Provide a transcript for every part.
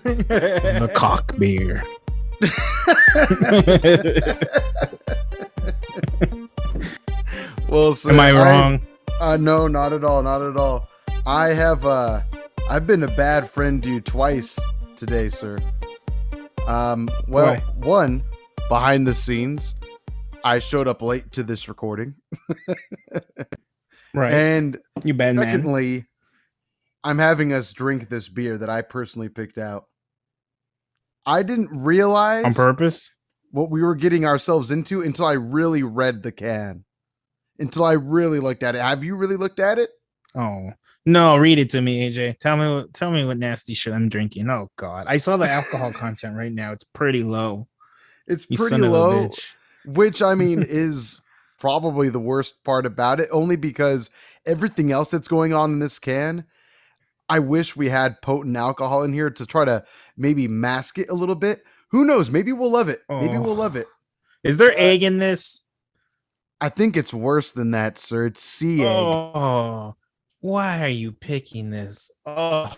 The cock beer. Well, sir, Am I wrong? No, not at all. Not at all. I have I've been a bad friend to you twice today, sir. Well, Why? one, behind the scenes, I showed up late to this recording. Right. And You bad man. secondly, I'm having us drink this beer that I personally picked out. I didn't realize On purpose? what we were getting ourselves into until I really read the can. Until I really looked at it. Have you really looked at it? Oh. No, read it to me, AJ. Tell me what nasty shit I'm drinking. Oh god. I saw the alcohol content right now. It's pretty low. It's You pretty son of a low, bitch. which I mean is probably the worst part about it, only because everything else that's going on in this can, I wish we had potent alcohol in here to try to maybe mask it a little bit. Who knows? Maybe we'll love it. Maybe we'll love it. Is there egg in this? I think it's worse than that, sir. It's sea egg. Oh, why are you picking this? Oh,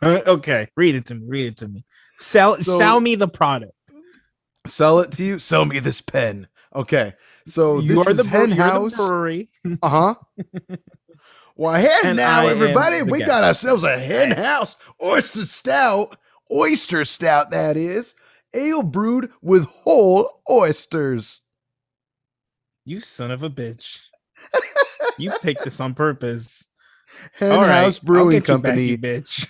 okay. Read it to me. Read it to me. Sell me the product. Sell it to you. Sell me this pen. Okay. So You this are is the Hen you're the House. brewery. Uh-huh. Well, ahead And now, I am everybody. the We guest. got ourselves a Hen House Oyster Stout. Oyster Stout, that is. Ale brewed with whole oysters. You son of a bitch. You picked this on purpose. Hen All right, House I'll Brewing get you back, Company you bitch.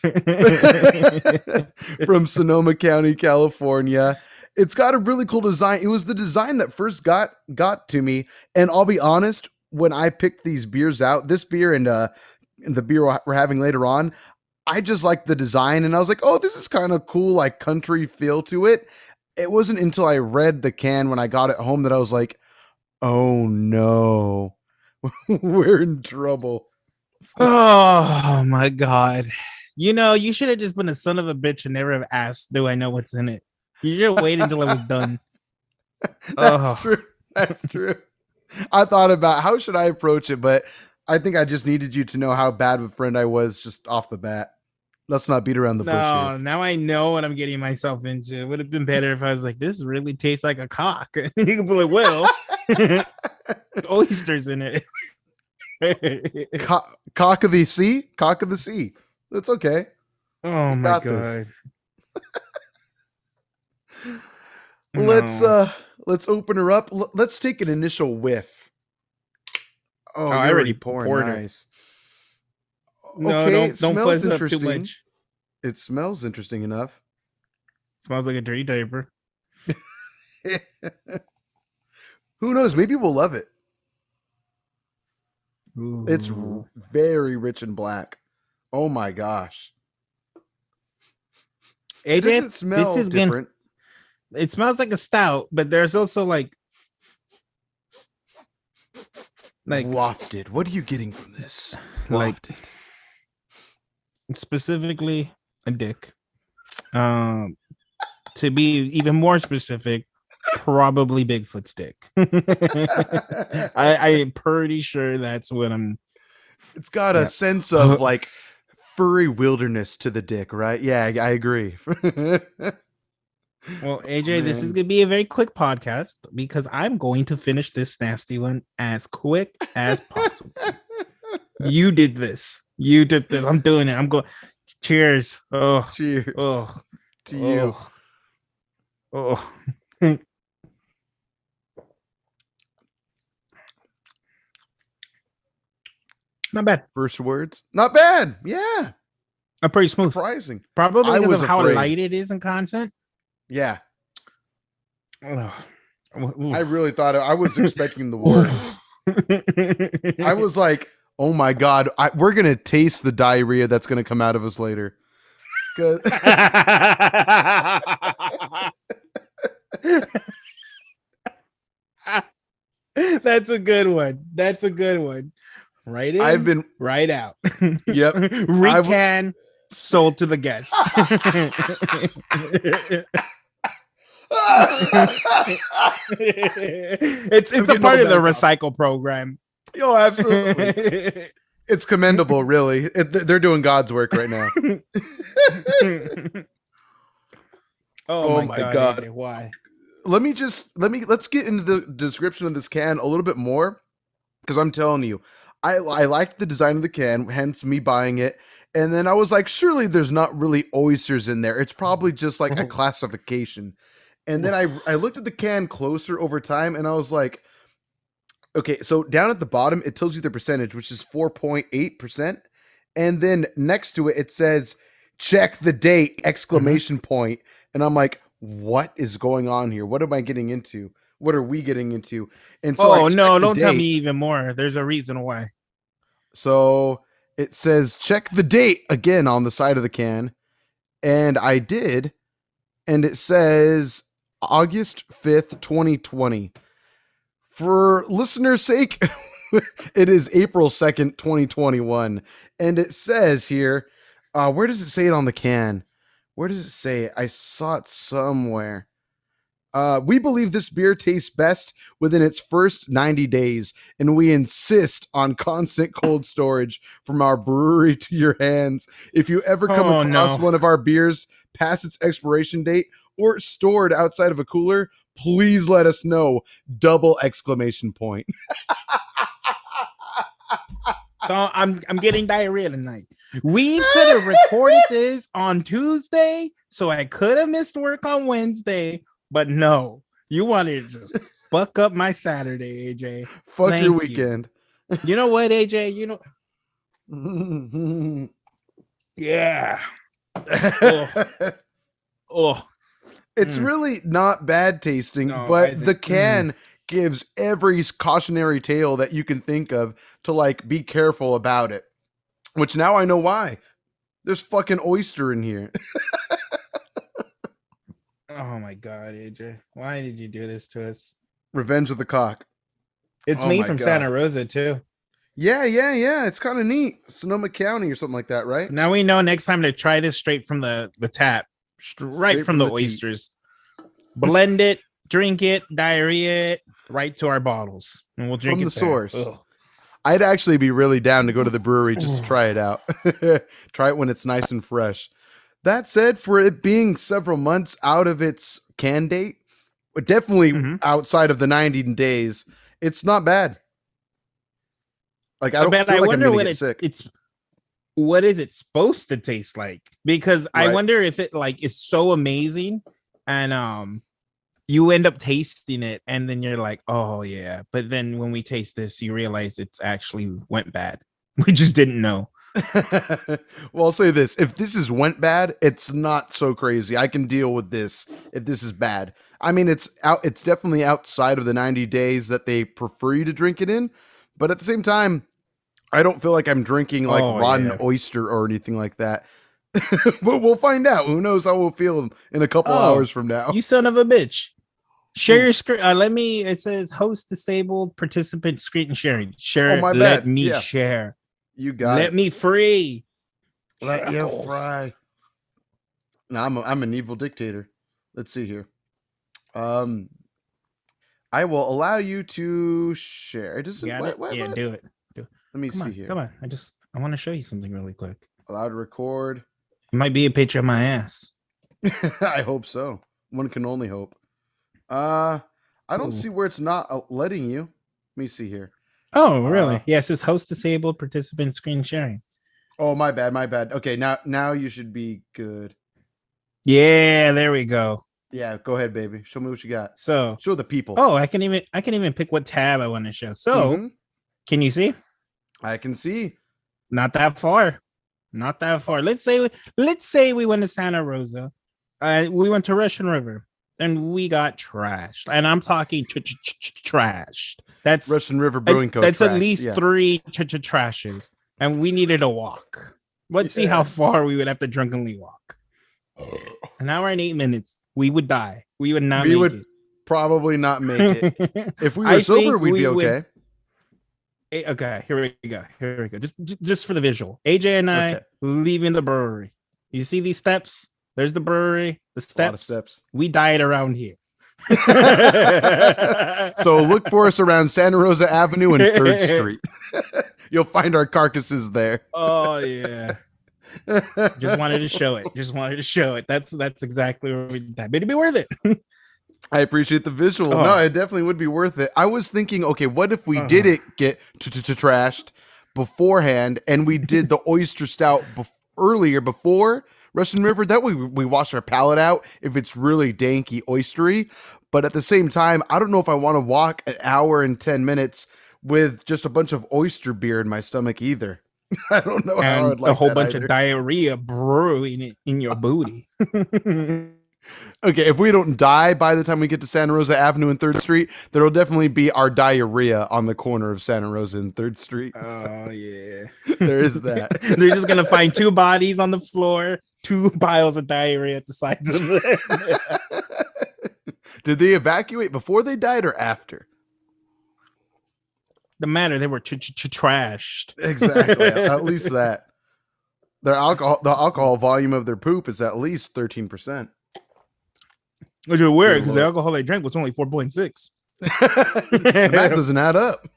from Sonoma County, California. It's got a really cool design. It was the design that first got to me. And I'll be honest, when I picked these beers out, this beer and the beer we're having later on, I just liked the design. And I was like, oh, this is kind of cool, like country feel to it. It wasn't until I read the can when I got it home that I was like, oh no, we're in trouble. Oh my god. You know, you should have just been a son of a bitch and never have asked, do I know what's in it? You should have waited until it was done. That's true. That's true. I thought about how should I approach it, but I think I just needed you to know how bad of a friend I was just off the bat. Let's not beat around the bush No, here. now I know what I'm getting myself into. It would have been better if I was like, this really tastes like a cock. You can be like, well, oysters in it. Cock of the sea? Cock of the sea. That's okay. Oh We my got this. god. Let's open her up. Let's take an initial whiff. Oh, I you're already pouring poured it. nice. No, Okay, it don't smells fuzz up too interesting. much. It smells interesting enough. Smells like a dirty diaper. Who knows? Maybe we'll love it. It's Ooh. very rich and black. Oh my gosh. AJ, It doesn't smell this is different. It smells like a stout, but there's also like Wafted. What are you getting from this? Like- Wafted. specifically a dick. To be even more specific, probably Bigfoot's dick. I'm pretty sure that's what I'm. It's got a sense of like furry wilderness to the dick, right? Yeah, I agree. Well, AJ, this is Man. gonna be a very quick podcast because I'm going to finish this nasty one as quick as possible. You did this. You did this. I'm doing it. I'm going. Cheers. Oh. Cheers Oh. to you. Oh. Not bad. First words. Not bad. Yeah. Pretty smooth. Surprising. Probably I because was of how afraid. light it is in content. Yeah. Ugh. I really thought I was expecting the worst. I was like, oh my God, we're going to taste the diarrhea that's going to come out of us later. 'Cause- That's a good one. That's a good one. Right in, I've been, right out. Yep. Recan, sold to the guest. it's a getting part all of the back up. recycle program. oh, absolutely. It's commendable, really. They're doing God's work right now. Oh Oh my my god, god. AJ, why? Let's get into the description of this can a little bit more, because I'm telling you, I liked the design of the can, hence me buying it. And then I was like, surely there's not really oysters in there. It's probably just like a classification. And then I looked at the can closer over time, and I was like, okay, so down at the bottom it tells you the percentage, which is 4.8%, and then next to it it says check the date Mhm. exclamation point, and I'm like, what is going on here? What am I getting into? What are we getting into? And so I Oh checked no, the don't tell me date. even more. There's a reason why. So it says check the date again on the side of the can, and I did, and it says August 5th, 2020. For listeners' sake, it is April 2nd, 2021. And it says here, where does it say it on the can? Where does it say it? I saw it somewhere. We believe this beer tastes best within its first 90 days, and we insist on constant cold storage from our brewery to your hands. If you ever come Oh across no. one of our beers past its expiration date or stored outside of a cooler, please let us know. Double exclamation point. So I'm getting diarrhea tonight. We could have recorded this on Tuesday, so I could have missed work on Wednesday, but no, you wanted to just fuck up my Saturday, AJ. Fuck your Thank you. weekend. You know what, AJ? You know, yeah. Oh, oh. It's really not bad tasting, No, but the Isaac. can gives every cautionary tale that you can think of to like be careful about it. Which now I know why. There's fucking oyster in here. Oh my god, AJ. Why did you do this to us? Revenge of the Cock. It's Oh made my from god. Santa Rosa too. Yeah. It's kind of neat. Sonoma County or something like that, right? Now we know next time to try this straight from the tap, right Straight from from the the teat. oysters. Blend it, drink it, diarrhea it, right to our bottles, and we'll drink From it the there. source. Ugh. I'd actually be really down to go to the brewery just to try it out. Try it when it's nice and fresh. That said, for it being several months out of its can date, but definitely Mhm. outside of the 90 days, it's not bad. Like, I don't But I feel like I'm wonder going to what get sick. it's what is it supposed to taste like? Because I Right. wonder if it like is so amazing and you end up tasting it and then you're like, oh yeah. But then when we taste this, you realize it's actually went bad. We just didn't know. Well, I'll say this. If this is went bad, it's not so crazy. I can deal with this if this is bad. I mean, it's definitely outside of the 90 days that they prefer you to drink it in, but at the same time, I don't feel like I'm drinking like Oh rotten yeah. oyster or anything like that. But we'll find out. Who knows how we'll feel in a couple Oh, hours from now. you son of a bitch. Share Hmm. your screen. Let me. It says host disabled participant screen sharing. Oh, Share. my Let bad. me Yeah, share. you got Let it. me free. Let you Shackles. fry. No, I'm an evil dictator. Let's see here. Um, I will allow you to share. It doesn't. Got it? Yeah, What? do it. Let me Come see on, here. come on. I want to show you something really quick. Allow to record. It might be a picture of my ass. I hope so. One can only hope. I don't Ooh. see where it's not letting you. Let me see here. Oh, really? Uh, Yes, it's host disabled participant screen sharing. Oh, my bad. Okay, now you should be good. Yeah, there we go. Yeah, go ahead, baby. Show me what you got. So, Show the people. oh, I can even pick what tab I want to show. So, Mhm. can you see? I can see. Not that far. Not that far. Let's say we went to Santa Rosa. We went to Russian River and we got trashed. And I'm talking trashed. That's Russian River Brewing Co. That's at trash. least Yeah. 3 trashes. And we needed to walk. Let's see how far we would have to drunkenly walk. An hour and 8 minutes. We would die. We would not make it. Probably not make it. If we were I sober, think we'd we be would- okay. Okay, here we go. Just for the visual. AJ and I Okay. leaving the brewery. You see these steps? There's the brewery, the A lot of steps. steps. We died around here. So look for us around Santa Rosa Avenue and 3rd Street. You'll find our carcasses there. Oh yeah. Just wanted to show it. Just wanted to show it. That's exactly where we did that. But it'd be worth it. I appreciate the visual. No, Oh, it definitely would be worth it. I was thinking, okay, what if we uh, didn't get trashed beforehand and we did the oyster stout earlier before Russian River? That way we wash our palate out if it's really danky oystery. But at the same time, I don't know if I want to walk an hour and 10 minutes with just a bunch of oyster beer in my stomach either. I don't know how I and would a like whole that bunch either. of diarrhea brewing in your booty. Okay, if we don't die by the time we get to Santa Rosa Avenue and 3rd Street, there will definitely be our diarrhea on the corner of Santa Rosa and 3rd Street. Oh yeah. There is that. They're just gonna find 2 bodies on the floor, 2 piles of diarrhea at the sides of it. Did they evacuate before they died or after? The matter, they were trashed. Exactly. At least that. The alcohol volume of their poop is at least 13%. Which is weird because the alcohol they drank was only 4.6. The math doesn't add up.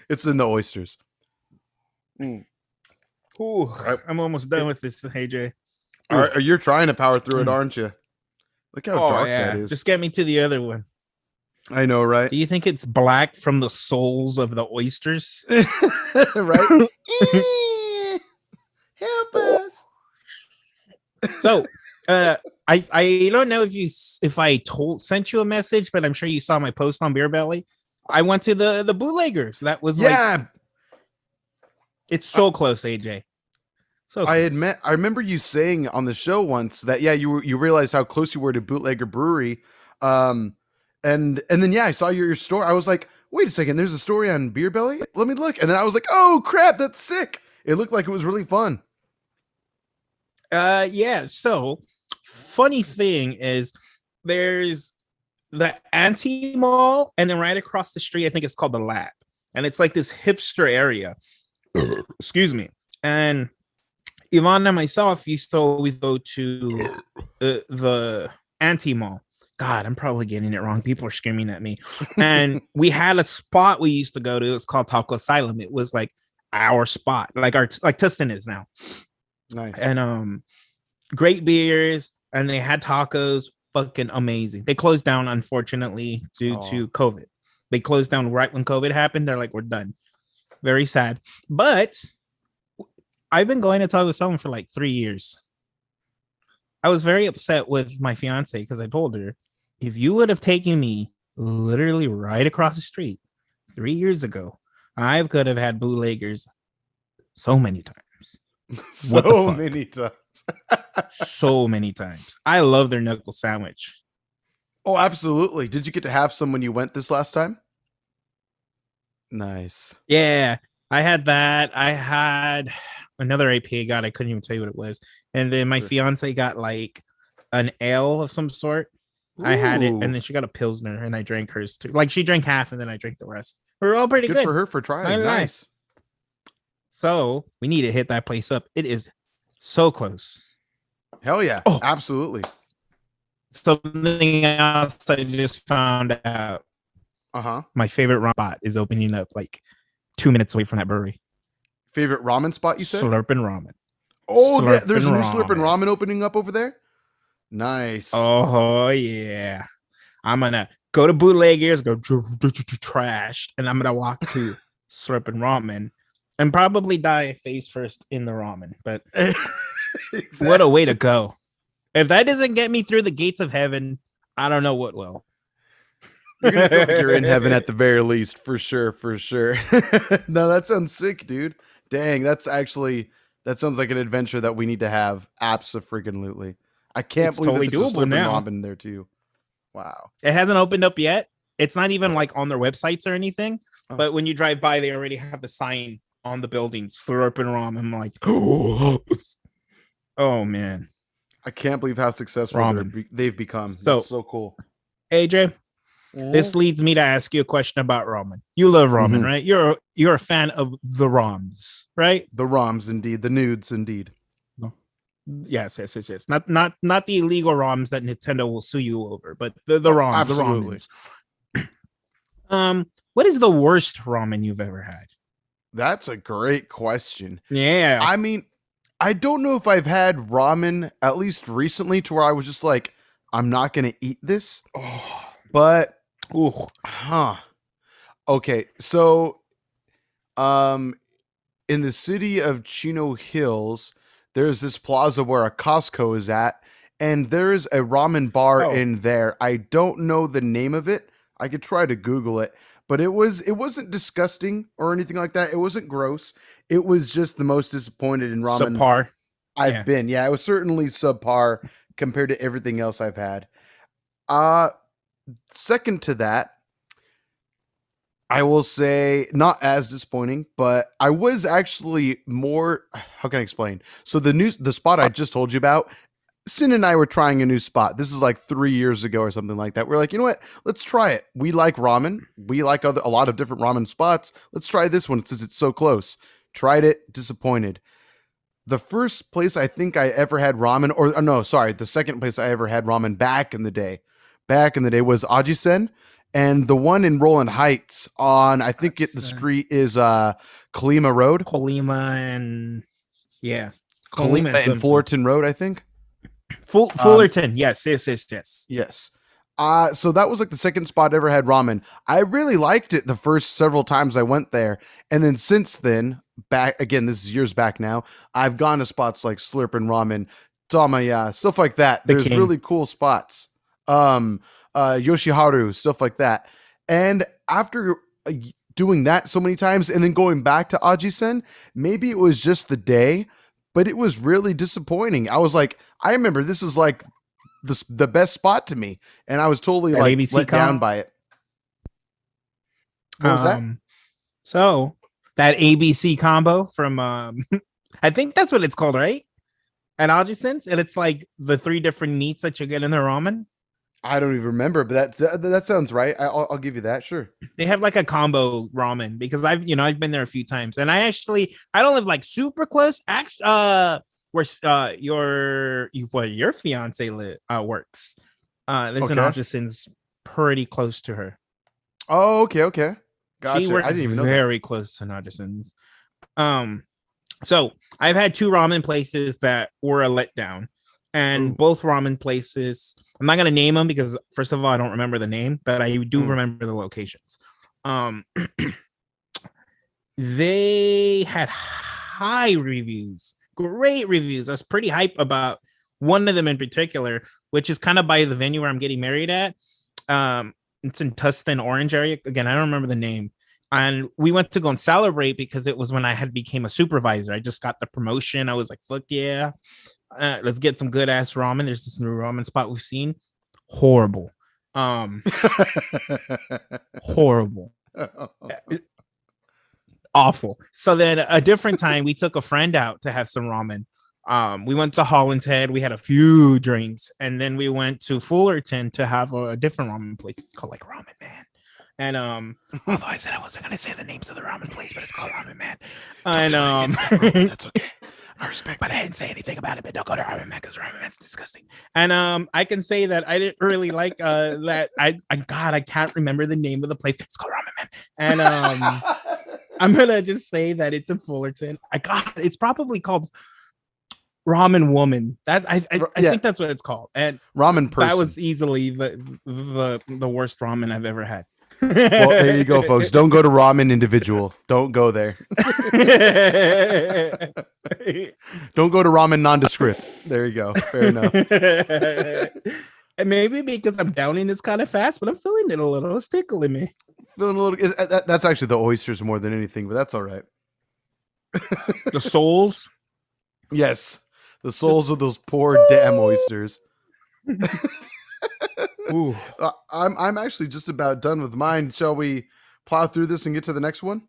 It's in the oysters. Ooh, I'm almost done with this, AJ. You're trying to power through it, aren't you? Look how dark that is. Just get me to the other one. I know, right? Do you think it's black from the souls of the oysters? Right? Help us. So, I don't know if I sent you a message, but I'm sure you saw my post on Beer Belly. I went to the bootleggers. That was it's so close, AJ. So close. I remember you saying on the show once that you realized how close you were to Bootlegger Brewery, and then I saw your story. I was like, wait a second, there's a story on Beer Belly. Let me look, and then I was like, oh crap, that's sick. It looked like it was really fun. So funny thing is there's the anti mall, and then right across the street, I think it's called the Lab, and it's like this hipster area. Excuse me. And Yvonne and myself used to always go to the anti mall. God, I'm probably getting it wrong. People are screaming at me. And we had a spot we used to go to. It was called Taco Asylum. It was like our spot, like Tustin is now. Nice. And great beers, and they had tacos, fucking amazing. They closed down, unfortunately, due to COVID. They closed down right when COVID happened. They're like, we're done. Very sad. But I've been going to Taco Asylum for like 3 years. I was very upset with my fiance because I told her, if you would have taken me literally right across the street 3 years ago, I could have had bootleggers so many times. So many times. So many times. I love their knuckle sandwich. Oh, absolutely. Did you get to have some when you went this last time? Nice. Yeah, I had that. I had another APA got. I couldn't even tell you what it was. And then my fiance got like an ale of some sort. Ooh. I had it, and then she got a Pilsner, and I drank hers too. Like she drank half, and then I drank the rest. We're all pretty good for her for trying. Nice. So we need to hit that place up. It is so close. Hell yeah. Oh, absolutely. Something else I just found out. My favorite ramen spot is opening up like 2 minutes away from that brewery. Favorite ramen spot, you said? Slurpin' Ramen. Oh, there's a new Slurpin' Ramen opening up over there? Nice. Oh, yeah. I'm going to go to Bootleggers, go trash, and I'm going to walk to Slurpin' Ramen and probably die face first in the ramen. But exactly. What a way to go. If that doesn't get me through the gates of heaven, I don't know what will. You're gonna feel like you're in heaven at the very least, for sure. No, that sounds sick, dude. Dang, that sounds like an adventure that we need to have. Abso-freaking-lutely. I can't believe totally there's doable now. Ramen there too. Wow. It hasn't opened up yet. It's not even like on their websites or anything. But when you drive by, they already have the sign on the building, Slurpin' Ramen. I'm like, oh man. I can't believe how successful they've become. That's so cool. AJ, this leads me to ask you a question about ramen. You love ramen, right? You're a fan of the ROMs, right? The ROMs, indeed. The nudes, indeed. No. Yes. Not the illegal ROMs that Nintendo will sue you over, but the ROMs, absolutely. The ramens. What is the worst ramen you've ever had? That's a great question. Yeah. I mean, I don't know if I've had ramen at least recently to where I was just like, I'm not gonna eat this. Oh, But ooh. huh. Okay, so um in the city of Chino Hills, there's this plaza where a Costco is at, and there is a ramen bar Oh, in there. I don't know the name of it. I could try to Google it, but it wasn't disgusting or anything like that. It wasn't gross. It was just the most disappointed in ramen subpar. I've Yeah. been. Yeah, it was certainly subpar compared to everything else I've had. Uh Second to that, I will say not as disappointing, but I was actually more. How can I explain? So the spot I just told you about, Sin and I were trying a new spot. This is like 3 years ago or something like that. We're like, you know what? Let's try it. We like ramen. We like a lot of different ramen spots. Let's try this one since it's so close. Tried it, disappointed. The first place I think I ever had ramen, or no, sorry, the second place I ever had ramen back in the day was Ajisen, and the one in Roland Heights on I think the That's street is Kalima Road, Colima and yeah, Kalima Colima and and something. Fullerton Road, I think. Um, Fullerton. Yes, yes, yes, yes. yes. So that was like the second spot I ever had ramen. I really liked it the first several times I went there, and then since then, back again, this is years back now. I've gone to spots like Slurpin Ramen, Tamaya, stuff like that. The There's king. really cool spots. Um, Yoshiharu, stuff like that. And after doing that so many times, and then going back to Ajisen, maybe it was just the day, but it was really disappointing. I was like, I remember this was like the best spot to me, and I was totally That like ABC let down com. by it. What was that? Um, so that ABC combo from I think that's what it's called, right? At Ajisens, and it's like the three different meats that you get in the ramen. I don't even remember, but that sounds right. I'll give you that. Sure. They have like a combo ramen because I've been there a few times, and I don't live like super close. Actually, where where your fiance works. There's an Okay. Ajisens pretty close to her. Oh, okay, okay. She Gotcha. I works didn't even know that. very close to Najisons. Um, so I've had two ramen places that were a letdown, and Ooh. both ramen places. I'm not gonna name them because first of all, I don't remember the name, but I do Mm. remember the locations. Um, they had high reviews, great reviews. I was pretty hype about one of them in particular, which is kind of by the venue where I'm getting married at. It's in Tustin Orange area. Again, I don't remember the name. And we went to go and celebrate because it was when I had became a supervisor. I just got the promotion. I was like, fuck yeah. Let's get some good ass ramen. There's this new ramen spot we've seen. Horrible. Um, horrible. Awful. So then a different time we took a friend out to have some ramen. We went to Holland's Head. We had a few drinks, and then we went to Fullerton to have a different ramen place. It's called like Ramen Man. And although I said I wasn't gonna say the names of the ramen place, but it's called Ramen Man. And That's okay. I respect. but I didn't say anything about it. But don't go to Ramen Man because Ramen Man's disgusting. And I can say that I didn't really like that. I can't remember the name of the place. It's called Ramen Man. And I'm gonna just say that it's in Fullerton. It's probably called Ramen Woman. That I Yeah, think that's what it's called. And ramen that person. was easily the worst ramen I've ever had. Well, there you go, folks. Don't go to ramen individual. Don't go there. Don't go to ramen nondescript. There you go. Fair enough. And maybe because I'm downing this kind of fast, but I'm feeling it a little. It's tickling me. Feeling a little. That's actually the oysters more than anything, but that's all right. The souls. Yes, the souls of those poor damn oysters. Ooh. I'm actually just about done with mine. Shall we plow through this and get to the next one?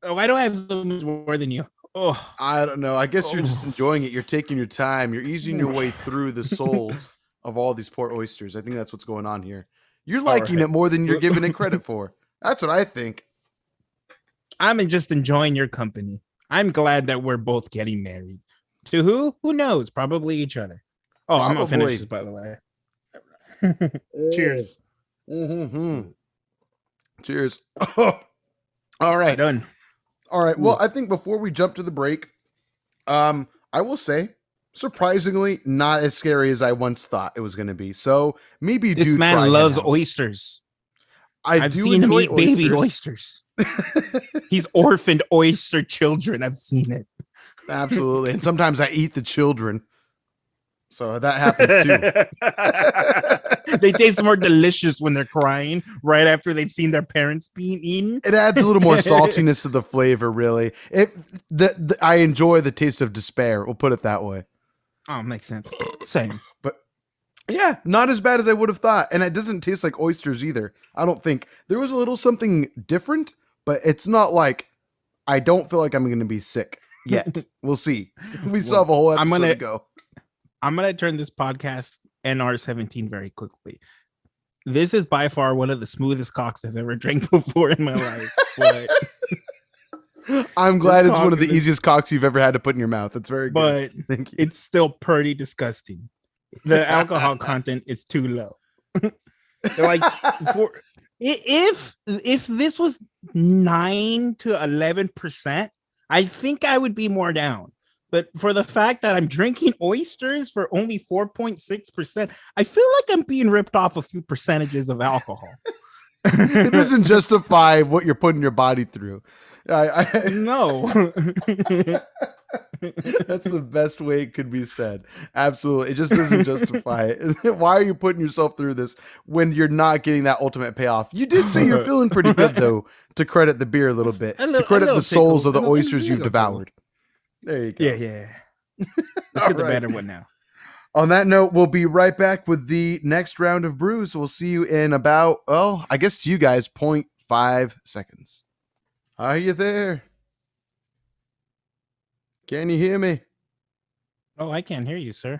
Oh, I don't have so much more than you. Oh. I don't know. I guess you're just Oh. enjoying it. You're taking your time. You're easing your way through the souls of all these poor oysters. I think that's what's going on here. You're liking it more than you're giving it credit for. That's what I think. I'm just enjoying your company. I'm glad that we're both getting married. To who? Who knows? Probably each other. Oh, I'm gonna finish this, by the way. Cheers. Mm-hmm. Cheers. All right. Done. All right. Ooh. Well, I think before we jump to the break, I will say, surprisingly, not as scary as I once thought it was going to be. So maybe This do man try loves Henhouse. oysters. I I've do seen him enjoy eat baby oysters. oysters. He's orphaned oyster children. I've seen it. Absolutely. And sometimes I eat the children. So that happens too. They taste more delicious when they're crying right after they've seen their parents being eaten. It adds a little more saltiness to the flavor, really. I enjoy the taste of despair. We'll put it that way. Oh, makes sense. Same. But yeah, not as bad as I would have thought. And it doesn't taste like oysters either. I don't think. There was a little something different, but it's not like I don't feel like I'm going to be sick yet. We'll see. We still have a whole episode to go. I'm going to turn this podcast NR17 very quickly. This is by far one of the smoothest cocks I've ever drank before in my life. But I'm glad it's one of the easiest cocks you've ever had to put in your mouth. It's very good. But thank you. It's still pretty disgusting. The alcohol content is too low. They're like, if this was 9 to 11%, I think I would be more down. But for the fact that I'm drinking oysters for only 4.6%, I feel like I'm being ripped off a few percentages of alcohol. It doesn't justify what you're putting your body through. No. That's the best way it could be said. Absolutely. It just doesn't justify it. Why are you putting yourself through this when you're not getting that ultimate payoff? You did say you're feeling pretty good, though, to credit the beer a little bit. To credit the souls of the oysters you've devoured. There you go. Yeah. Let's get the better one now. On that note, we'll be right back with the next round of brews. We'll see you in about, I guess to you guys, 0.5 seconds. Are you there? Can you hear me? Oh, I can't hear you, sir.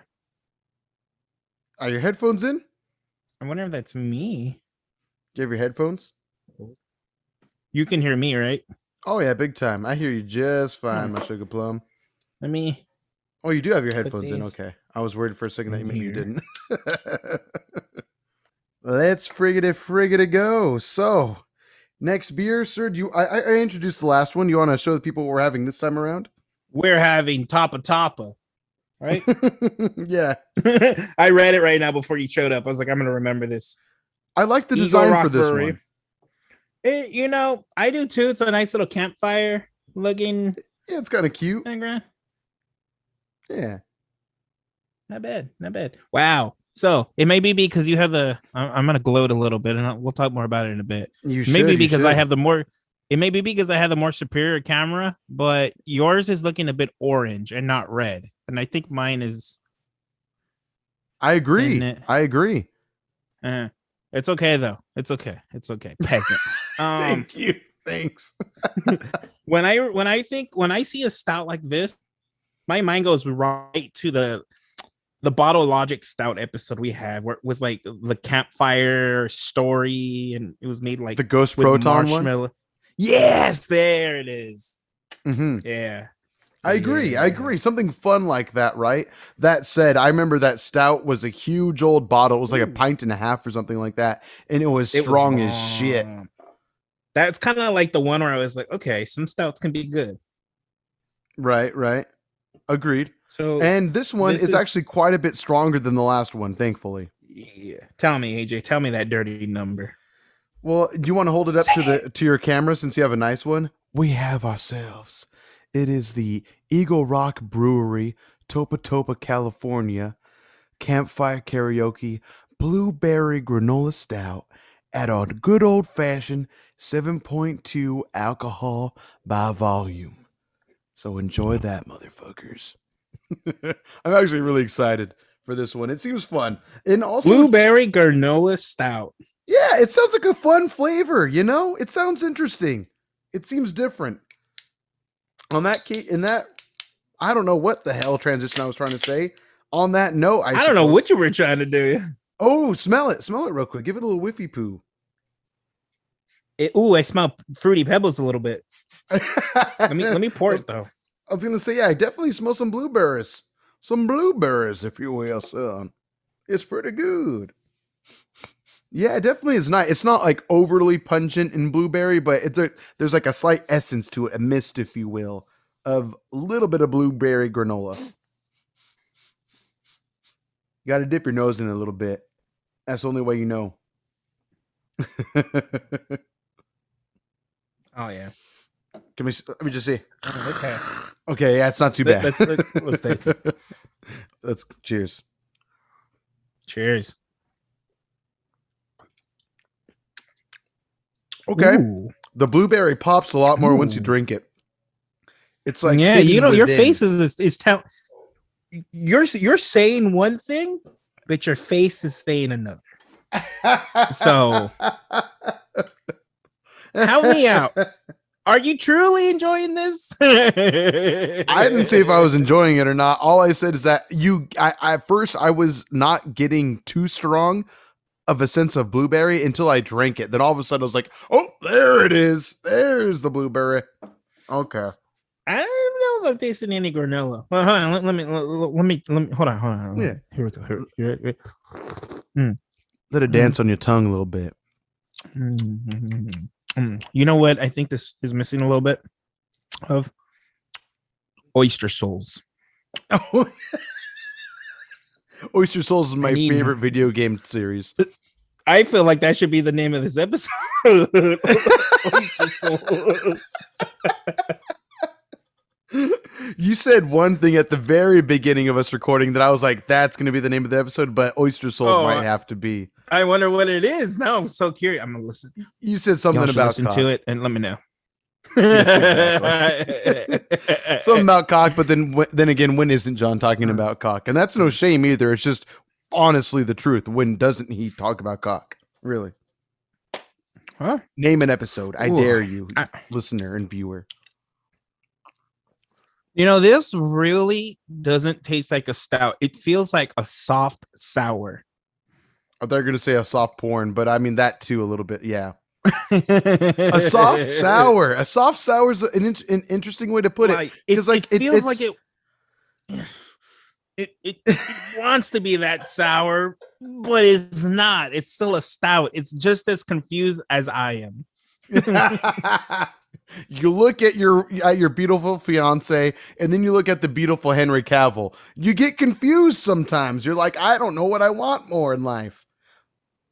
Are your headphones in? I wonder if that's me. Do you have your headphones? You can hear me, right? Oh, yeah, big time. I hear you just fine, my sugar plum. Let me... Oh, you do have your headphones in. Okay. I was worried for a second that maybe you didn't. Let's friggity go. So, next beer, sir. I introduced the last one. You want to show the people what we're having this time around? We're having Tapa, right? Yeah. I read it right now before you showed up. I was like, I'm going to remember this. I like the design for this one. I do too. It's a nice little campfire looking. Yeah, it's kind of cute. Background. Yeah. Not bad. Wow. So it may be because you have I'm going to gloat a little bit and we'll talk more about it in a bit. Maybe because I have the more superior camera, but yours is looking a bit orange and not red. And I think mine is. I agree. It's okay though. It's okay. Peasant. Thank you. Thanks. When I see a stout like this, my mind goes right to the Bottle Logic Stout episode we have, where it was like the campfire story, and it was made like the Ghost Proton one. Yes, there it is. Mm-hmm. Yeah. I agree. Something fun like that, right? That said, I remember that stout was a huge old bottle. It was like a pint and a half or something like that. And it was strong as shit. That's kind of like the one where I was like, okay, some stouts can be good. Right. Agreed. So, and this one is actually quite a bit stronger than the last one, thankfully. Yeah. Tell me, AJ, tell me that dirty number. Well, do you want to hold it up to your camera since you have a nice one? We have ourselves. It is the Eagle Rock Brewery, Topa, California, Campfire Karaoke Blueberry Granola Stout at a good old-fashioned 7.2 alcohol by volume. So enjoy that, motherfuckers. I'm actually really excited for this one. It seems fun. And also Blueberry Granola Stout. Yeah, it sounds like a fun flavor, you know? It sounds interesting. It seems different. On that case, I don't know what the hell transition I was trying to say. On that note, I don't know what you were trying to do. Oh, smell it real quick. Give it a little whiffy poo. I smell Fruity Pebbles a little bit. let me pour it though. I was gonna say, yeah, I definitely smell some blueberries. Some blueberries, if you will, son. It's pretty good. Yeah, it definitely is nice. It's not like overly pungent in blueberry, but there's like a slight essence to it, a mist, if you will, of a little bit of blueberry granola. You got to dip your nose in a little bit. That's the only way you know. Oh yeah. Let me just see. Okay. Okay, yeah, it's not too bad. Let's taste it. Let's cheers. Cheers. Okay. Ooh. The blueberry pops a lot more once you Ooh. drink it. It's like Yeah, hidden you know, your within. face is tell you're saying one thing, but your face is saying another. So help me out. Are you truly enjoying this? I didn't say if I was enjoying it or not. All I said is that at first I was not getting too strong of a sense of blueberry until I drank it. Then all of a sudden I was like, oh, there it is. There's the blueberry. Okay. I don't know if I'm tasting any granola. Well, hold on, let me hold on. Yeah. Here we go. Here. Let it dance on your tongue a little bit. You know what? I think this is missing a little bit of Oyster Souls. Oyster Souls is my favorite video game series. I feel like that should be the name of this episode. Oyster Souls. You said one thing at the very beginning of us recording that I was like, that's going to be the name of the episode, but Oyster Souls might have to be. I wonder what it is. Now I'm so curious. I'm going to listen. You said something about listen cock. to it and let me know. Yes, exactly. Something about cock, but then again, when isn't John talking about cock? And that's no shame either. It's just honestly the truth. When doesn't he talk about cock? Really? Huh? Name an episode. I dare you, listener and viewer. You know, this really doesn't taste like a stout. It feels like a soft sour. I thought you were going to say a soft porn, but I mean that too a little bit. Yeah. A soft sour. A soft sour is an interesting way to put it. Because it feels like it wants to be that sour, but it's not. It's still a stout. It's just as confused as I am. You look at your beautiful fiance, and then you look at the beautiful Henry Cavill. You get confused sometimes. You're like, I don't know what I want more in life.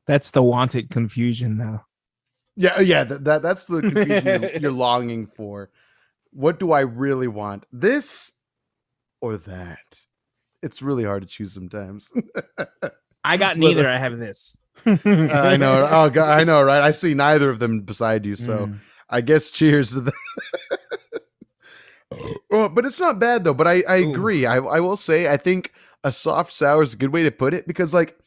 That's the wanted confusion, though. Yeah. That's the confusion you're longing for. What do I really want? This or that? It's really hard to choose sometimes. I got neither. I have this. I know. Oh God, I know, right? I see neither of them beside you, so I guess cheers to that. Oh, but it's not bad though. But I agree. I will say I think a soft sour is a good way to put it because like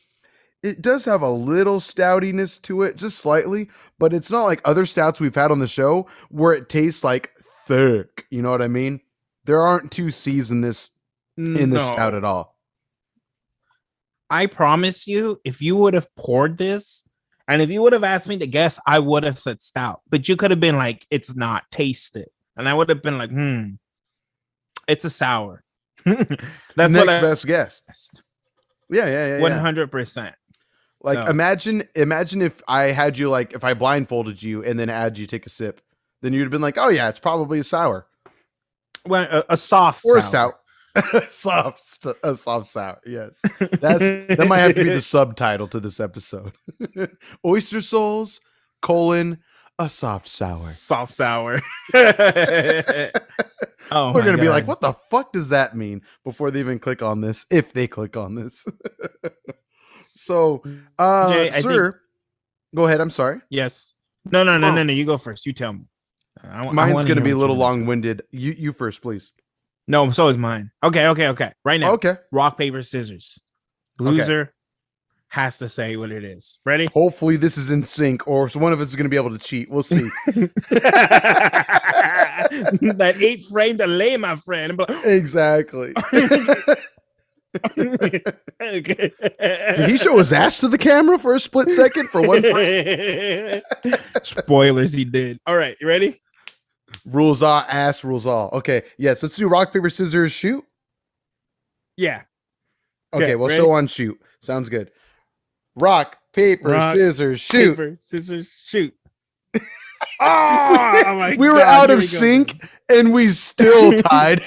it does have a little stoutiness to it, just slightly, but it's not like other stouts we've had on the show where it tastes like thick. You know what I mean? There aren't two C's in this stout at all. I promise you, if you would have poured this, and if you would have asked me to guess, I would have said stout. But you could have been like, it's not, taste it. And I would have been like, it's a sour. That's next best guess. Yeah. 100%. Like so. Imagine if I had you like if I blindfolded you and then had you take a sip, then you'd have been like, oh yeah, it's probably a sour. Well, a soft or sour. A stout. a soft sour. Yes, that might have to be the subtitle to this episode. Oyster Souls, a soft sour. Soft sour. Oh, we're gonna be like, what the fuck does that mean before they even click on this? If they click on this. So, Jay, sir, go ahead. I'm sorry. Yes. No. You go first. You tell me. Mine's going to be a little long-winded. You first, please. No, so is mine. Okay. Right now. Okay. Rock, paper, scissors. Loser has to say what it is. Ready? Hopefully this is in sync, or one of us is going to be able to cheat. We'll see. That 8-frame delay, my friend. Exactly. Okay. Did he show his ass to the camera for a split second for one frame? Spoilers, he did. All right, you ready? Rules are ass, rules all. Okay, yes, let's do rock, paper, scissors, shoot. Yeah. Okay, well, ready? Show on shoot. Sounds good. Rock, paper, scissors, shoot. Paper, scissors, shoot. Oh my we were out of sync and we still tied.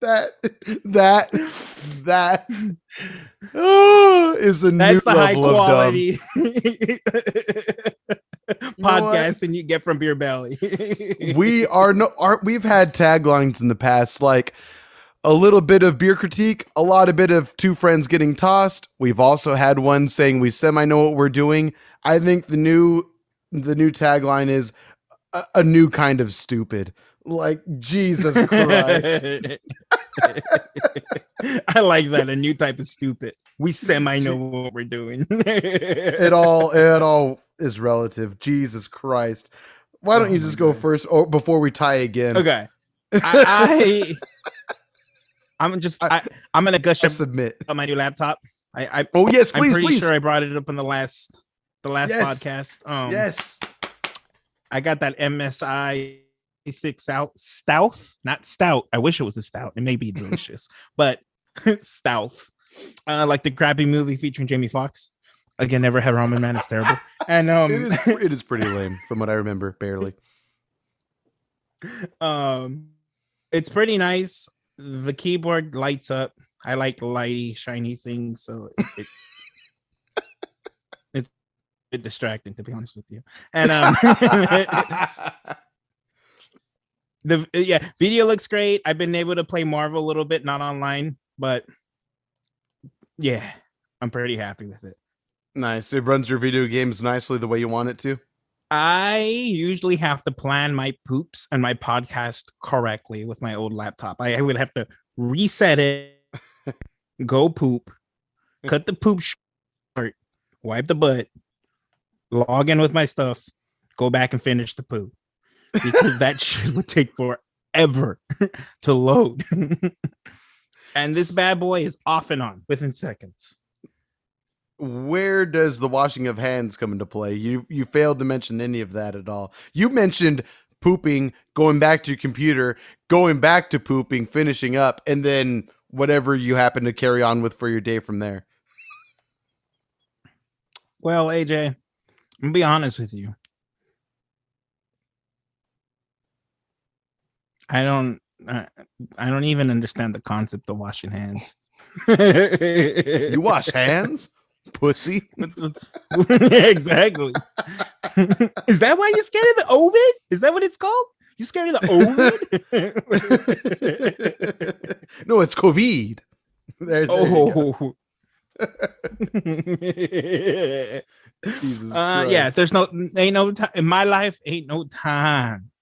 that is a new That's the high level of dumb. quality You know what? podcasting you get from Beer Belly. We've had taglines in the past like a little bit of beer critique, a lot of bit of two friends getting tossed. We've also had one saying we semi know what we're doing. I think the new tagline is a new kind of stupid. Like Jesus Christ. I like that. A new type of stupid. We semi know what we're doing. It all is relative. Jesus Christ. Why don't you just go first or before we tie again? Okay. I'm gonna gush up submit on my new laptop. Oh yes, I'm please, pretty please. sure I brought it up in the last Yes. podcast. Yes. I got that MSI 6 stout, not stout. I wish it was a stout. It may be delicious, but stout. Like the crappy movie featuring Jamie Foxx. Again, never had ramen, man. It's terrible. And it is pretty lame from what I remember, barely. It's pretty nice. The keyboard lights up. I like lighty, shiny things, so it's a bit distracting, to be honest with you. And video looks great. I've been able to play Marvel a little bit, not online, but yeah, I'm pretty happy with it. Nice. It runs your video games nicely the way you want it to. I usually have to plan my poops and my podcast correctly with my old laptop. I would have to reset it, go poop, cut the poop short, wipe the butt, log in with my stuff, go back and finish the poop. Because that shit would take forever to load. And this bad boy is off and on within seconds. Where does the washing of hands come into play? You failed to mention any of that at all. You mentioned pooping, going back to your computer, going back to pooping, finishing up, and then whatever you happen to carry on with for your day from there. Well, AJ, I'm gonna be honest with you. I don't even understand the concept of washing hands. You wash hands? Pussy. Exactly. Is that why you're scared of the Ovid? Is that what it's called? You scared of the Ovid? No, it's COVID. There Jesus yeah, there's ain't no time in my life. Ain't no time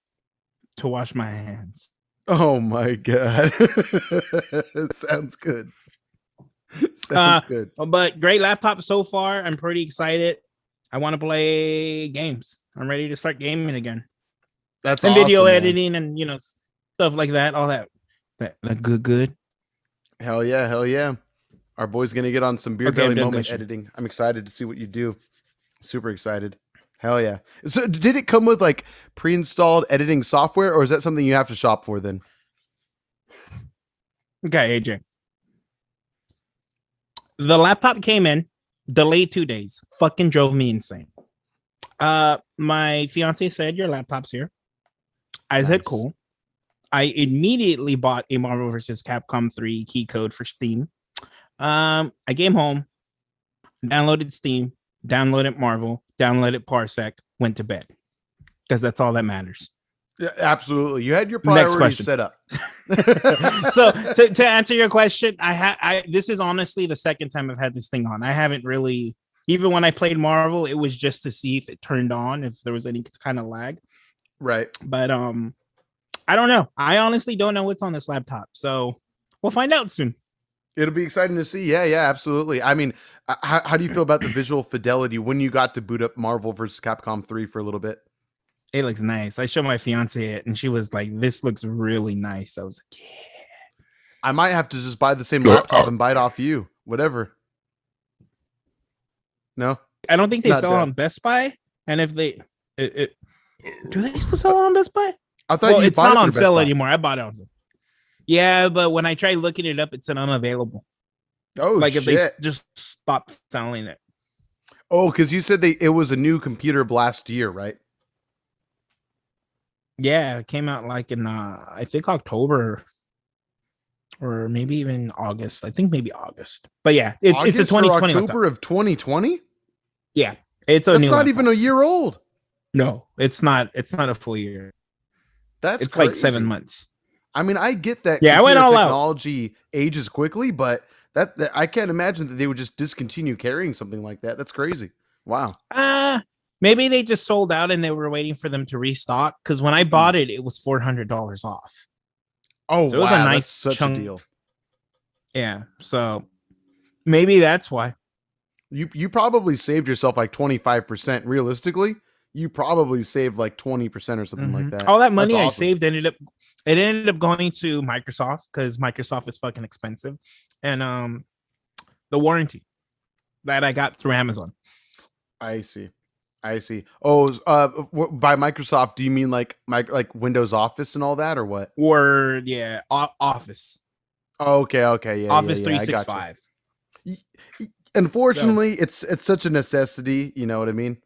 to wash my hands. Oh my god. It sounds good. Sounds good. But great laptop so far. I'm pretty excited. I want to play games. I'm ready to start gaming again. That's and awesome, video man. editing and stuff like that. All that good. Hell yeah. Our boy's gonna get on some Beer Belly moment editing. I'm excited to see what you do. Super excited. Hell yeah. So did it come with like pre-installed editing software, or is that something you have to shop for then? Okay, AJ. The laptop came in, delayed 2 days. Fucking drove me insane. My fiance said, your laptop's here. I said, cool. I immediately bought a Marvel vs. Capcom 3 key code for Steam. I came home, downloaded Steam, downloaded Marvel, downloaded Parsec, went to bed. Because that's all that matters. Yeah, absolutely. You had your priorities set up. So to answer your question, this is honestly the second time I've had this thing on. I haven't really, even when I played Marvel, it was just to see if it turned on, if there was any kind of lag. Right. But I don't know. I honestly don't know what's on this laptop. So we'll find out soon. It'll be exciting to see. Yeah, absolutely. I mean, how do you feel about the visual fidelity when you got to boot up Marvel vs. Capcom 3 for a little bit? It looks nice. I showed my fiance it, and she was like, "This looks really nice." I was like, "Yeah." I might have to just buy the same laptop and buy it off you. Whatever. No, I don't think they sell it on Best Buy. And if they, do they still sell it on Best Buy? I thought it's not on sale anymore. I bought it on sale. Yeah, but when I tried looking it up, it said unavailable. Oh, like shit. If they just stopped selling it. Oh, because you said it was a new computer last year, right? Yeah, it came out like in I think October or maybe even August. I think maybe August. But yeah, it's a August or 2020 laptop. October of 2020? Yeah, it's a That's new not laptop. even a year old. No, it's not. It's not a full year. That's It's like 7 crazy. months. I mean, I get that Yeah, I went computer all out. technology ages quickly, but that I can't imagine that they would just discontinue carrying something like that. That's crazy. Wow. Maybe they just sold out and they were waiting for them to restock. Because when I bought it, it was $400 off. Oh, So it was a wow. That's nice such chunk. a deal. Yeah. So maybe that's why. You probably saved yourself like 25% realistically. You probably saved like 20% or something like that. All that money That's I awesome. saved ended up going to Microsoft because Microsoft is fucking expensive. And the warranty that I got through Amazon. I see. I see. Oh, by Microsoft, do you mean like Windows Office and all that, or what? Word, yeah, Office. Oh, okay, yeah, Office yeah, yeah. I got 365. you. Unfortunately, it's such a necessity. You know what I mean?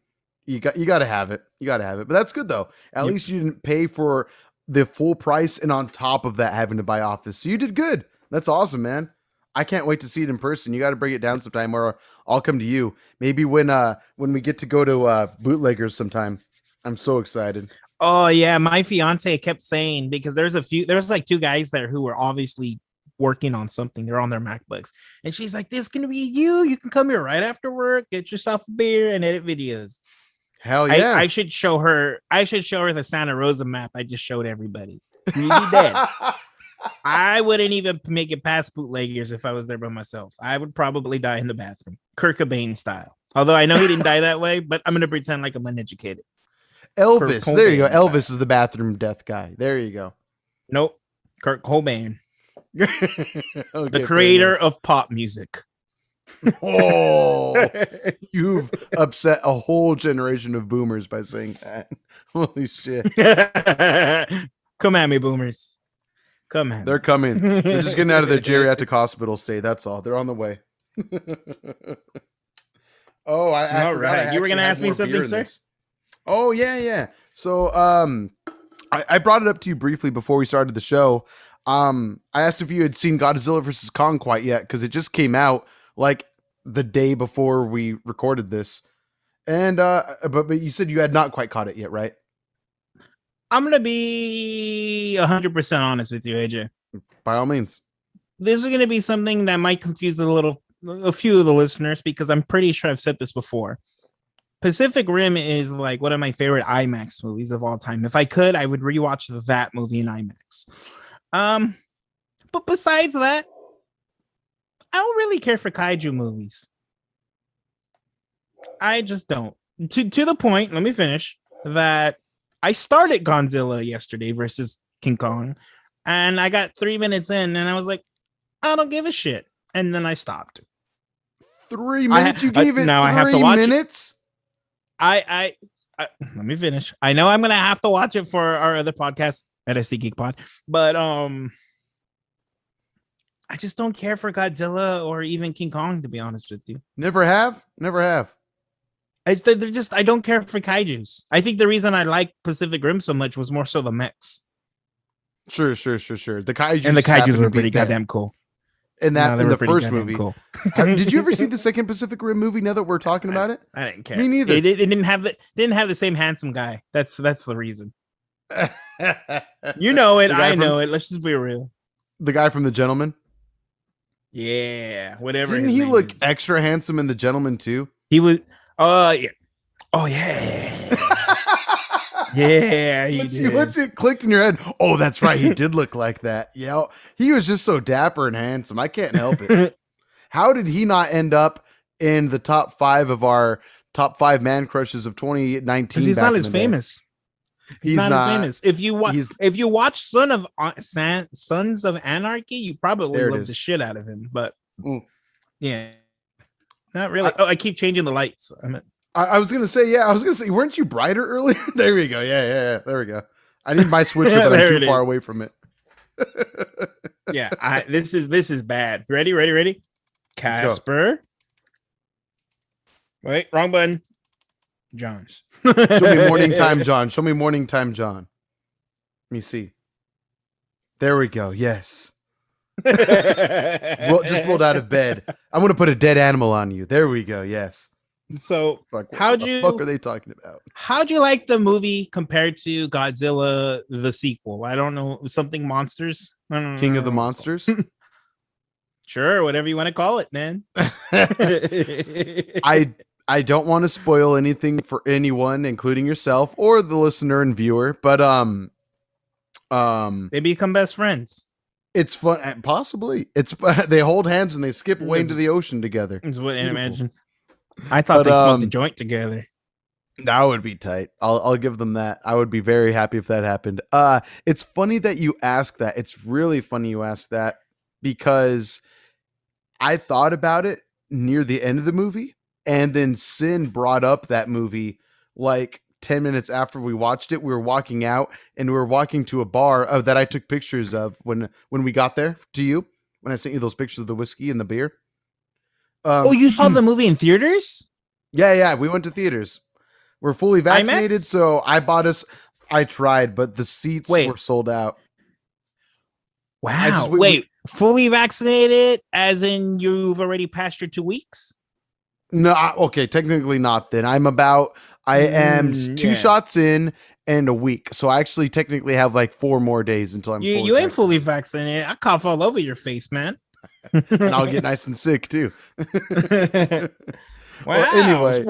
You got to have it. You got to have it. But that's good though. At least you didn't pay for the full price, and on top of that, having to buy Office. So you did good. That's awesome, man. I can't wait to see it in person. You got to bring it down sometime, or I'll come to you. Maybe when we get to go to Bootleggers sometime. I'm so excited. Oh yeah, my fiance kept saying because there's like two guys there who were obviously working on something. They're on their MacBooks, and she's like, "This is gonna be you. You can come here right after work, get yourself a beer, and edit videos." Hell yeah! I should show her. I should show her the Santa Rosa map I just showed everybody. We'd be dead. I wouldn't even make it past Bootleggers if I was there by myself. I would probably die in the bathroom, Kurt Cobain style. Although I know he didn't die that way, but I'm gonna pretend like I'm uneducated. Elvis, there you go. Elvis is the bathroom death guy. There you go. Nope, Kurt Cobain, Okay, the creator of pop music. Oh, you've upset a whole generation of boomers by saying that. Holy shit. Come at me, boomers. Come at They're me. coming. They're just getting out of their geriatric hospital stay. That's all. They're on the way. Oh, I All forgot right. You were going to ask me something, sir? This. Oh, yeah. So, I brought it up to you briefly before we started the show. I asked if you had seen Godzilla vs. Kong quite yet, because it just came out like the day before we recorded this. And but you said you had not quite caught it yet, right? I'm going to be 100% honest with you, AJ. By all means. This is going to be something that might confuse a few of the listeners, because I'm pretty sure I've said this before. Pacific Rim is like one of my favorite IMAX movies of all time. If I could, I would rewatch that movie in IMAX. But besides that, I don't really care for kaiju movies. I just don't. To the point, let me finish, that I started Godzilla yesterday versus King Kong, and I got 3 minutes in, and I was like, I don't give a shit. And then I stopped. 3 minutes? You gave it now 3 I have to watch minutes? I let me finish. I know I'm gonna have to watch it for our other podcast, NSD Geek Pod, but I just don't care for Godzilla or even King Kong, to be honest with you. Never have. They're just, I don't care for kaijus. I think the reason I like Pacific Rim so much was more so the mechs. Sure. The kaijus and the kaijus were pretty goddamn cool. In the first movie. Cool. Did you ever see the second Pacific Rim movie? Now that we're talking about it, I didn't care. Me neither. It didn't have the same handsome guy. That's the reason. You know it. I know it. Let's just be real. The guy from The Gentleman. Yeah, whatever. Didn't he look extra handsome in The Gentleman too? He was. Yeah. Oh yeah. Yeah. Once it clicked in your head, oh, that's right. He did look like that. Yeah, he was just so dapper and handsome. I can't help it. How did he not end up in the top 5 of our top 5 man crushes of 2019? He's not as famous. He's not as famous. If you watch Sons of Anarchy, you probably love the shit out of him. But yeah, not really. I keep changing the lights. I was gonna say, weren't you brighter earlier? There we go. Yeah. There we go. I need my switcher, but I'm too far away from it. Yeah, this is bad. Ready? Casper. Wait, wrong button. John. Show me morning time, John. Let me see. There we go. Yes. Just rolled out of bed. I'm gonna put a dead animal on you. There we go. Yes. So Fuck, what how'd the fuck you are they talking about? how'd you like the movie compared to Godzilla the sequel? I don't know, something monsters. I don't King of the know what it's called. Monsters. Sure, whatever you want to call it, man. I don't want to spoil anything for anyone, including yourself or the listener and viewer, but They become best friends. it's fun. Possibly, it's they hold hands and they skip away into the ocean together. Is what I Beautiful. imagine. I thought But, they smoked a joint together. That would be tight. I'll give them that. I would be very happy if that happened. It's funny that you ask that. It's really funny you ask that because I thought about it near the end of the movie, and then Sin brought up that movie like 10 minutes after we watched it. We were walking out and we were walking to a bar that I took pictures of when we got there to you, when I sent you those pictures of the whiskey and the beer. Oh, you saw the movie in theaters? Yeah. We went to theaters. We're fully vaccinated, IMAX? so I tried, but the seats were sold out. Wow. Wait, fully vaccinated as in you've already passed your 2 weeks? No, okay, technically not then. I am 2 shots in and a week. So I actually technically have like 4 more days until I'm you ain't fully vaccinated. I cough all over your face, man. And I'll get nice and sick too. Wow. Well, anyway.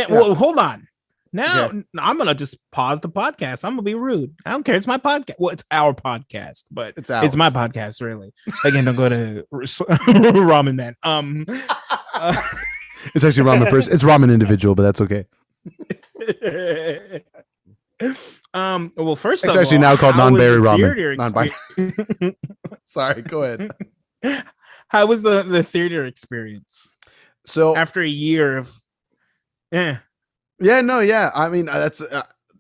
Well, hold on. Now I'm gonna just pause the podcast. I'm gonna be rude. I don't care. It's my podcast. Well, it's our podcast, but it's my podcast, really. Again, don't go to Ramen Man. It's actually Ramen person. It's Ramen individual, but that's okay. Well, first it's of actually all, now called non-berry ramen. Non-berry. Sorry, go ahead. How was the theater experience? So after a year of, I mean, that's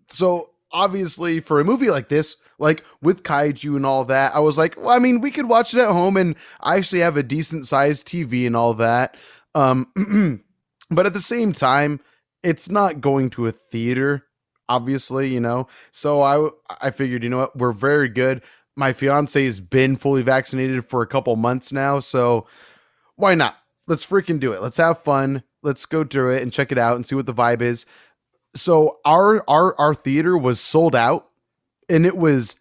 so obviously for a movie like this, like with kaiju and all that, I was like, well, I mean, we could watch it at home, and I actually have a decent sized TV and all that. But at the same time, it's not going to a theater, obviously, you know. So I figured, you know what, we're very good. My fiance has been fully vaccinated for a couple months now, so why not? Let's freaking do it. Let's have fun. Let's go through it and check it out and see what the vibe is. So our theater was sold out, and it was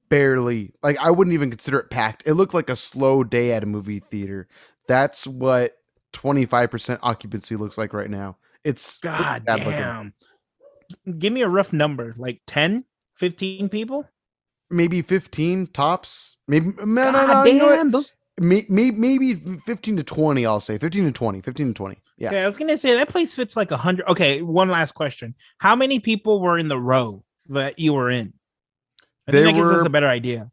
barely, like, I wouldn't even consider it packed. It looked like a slow day at a movie theater. That's what 25% occupancy looks like right now. It's God damn. Give me a rough number, like 10, 15 people? Maybe 15 tops. Maybe no. Damn, you know those maybe 15 to 20, I'll say 15 to 20. Yeah. Okay, I was gonna say that place fits like 100. Okay, one last question. How many people were in the row that you were in? I think that gives us a better idea.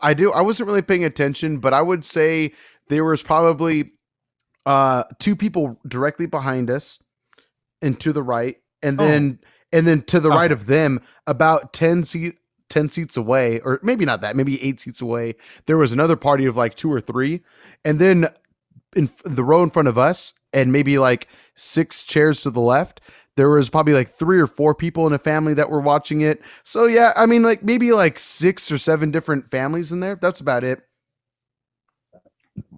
I wasn't really paying attention, but I would say there was probably 2 people directly behind us and to the right, and then to the right of them, about 10 seats away, or maybe not that, maybe 8 seats away, there was another party of like 2 or 3, and then in the row in front of us, and maybe like 6 chairs to the left, there was probably like 3 or 4 people in a family that were watching it. So yeah, I mean, like maybe like 6 or 7 different families in there. That's about it.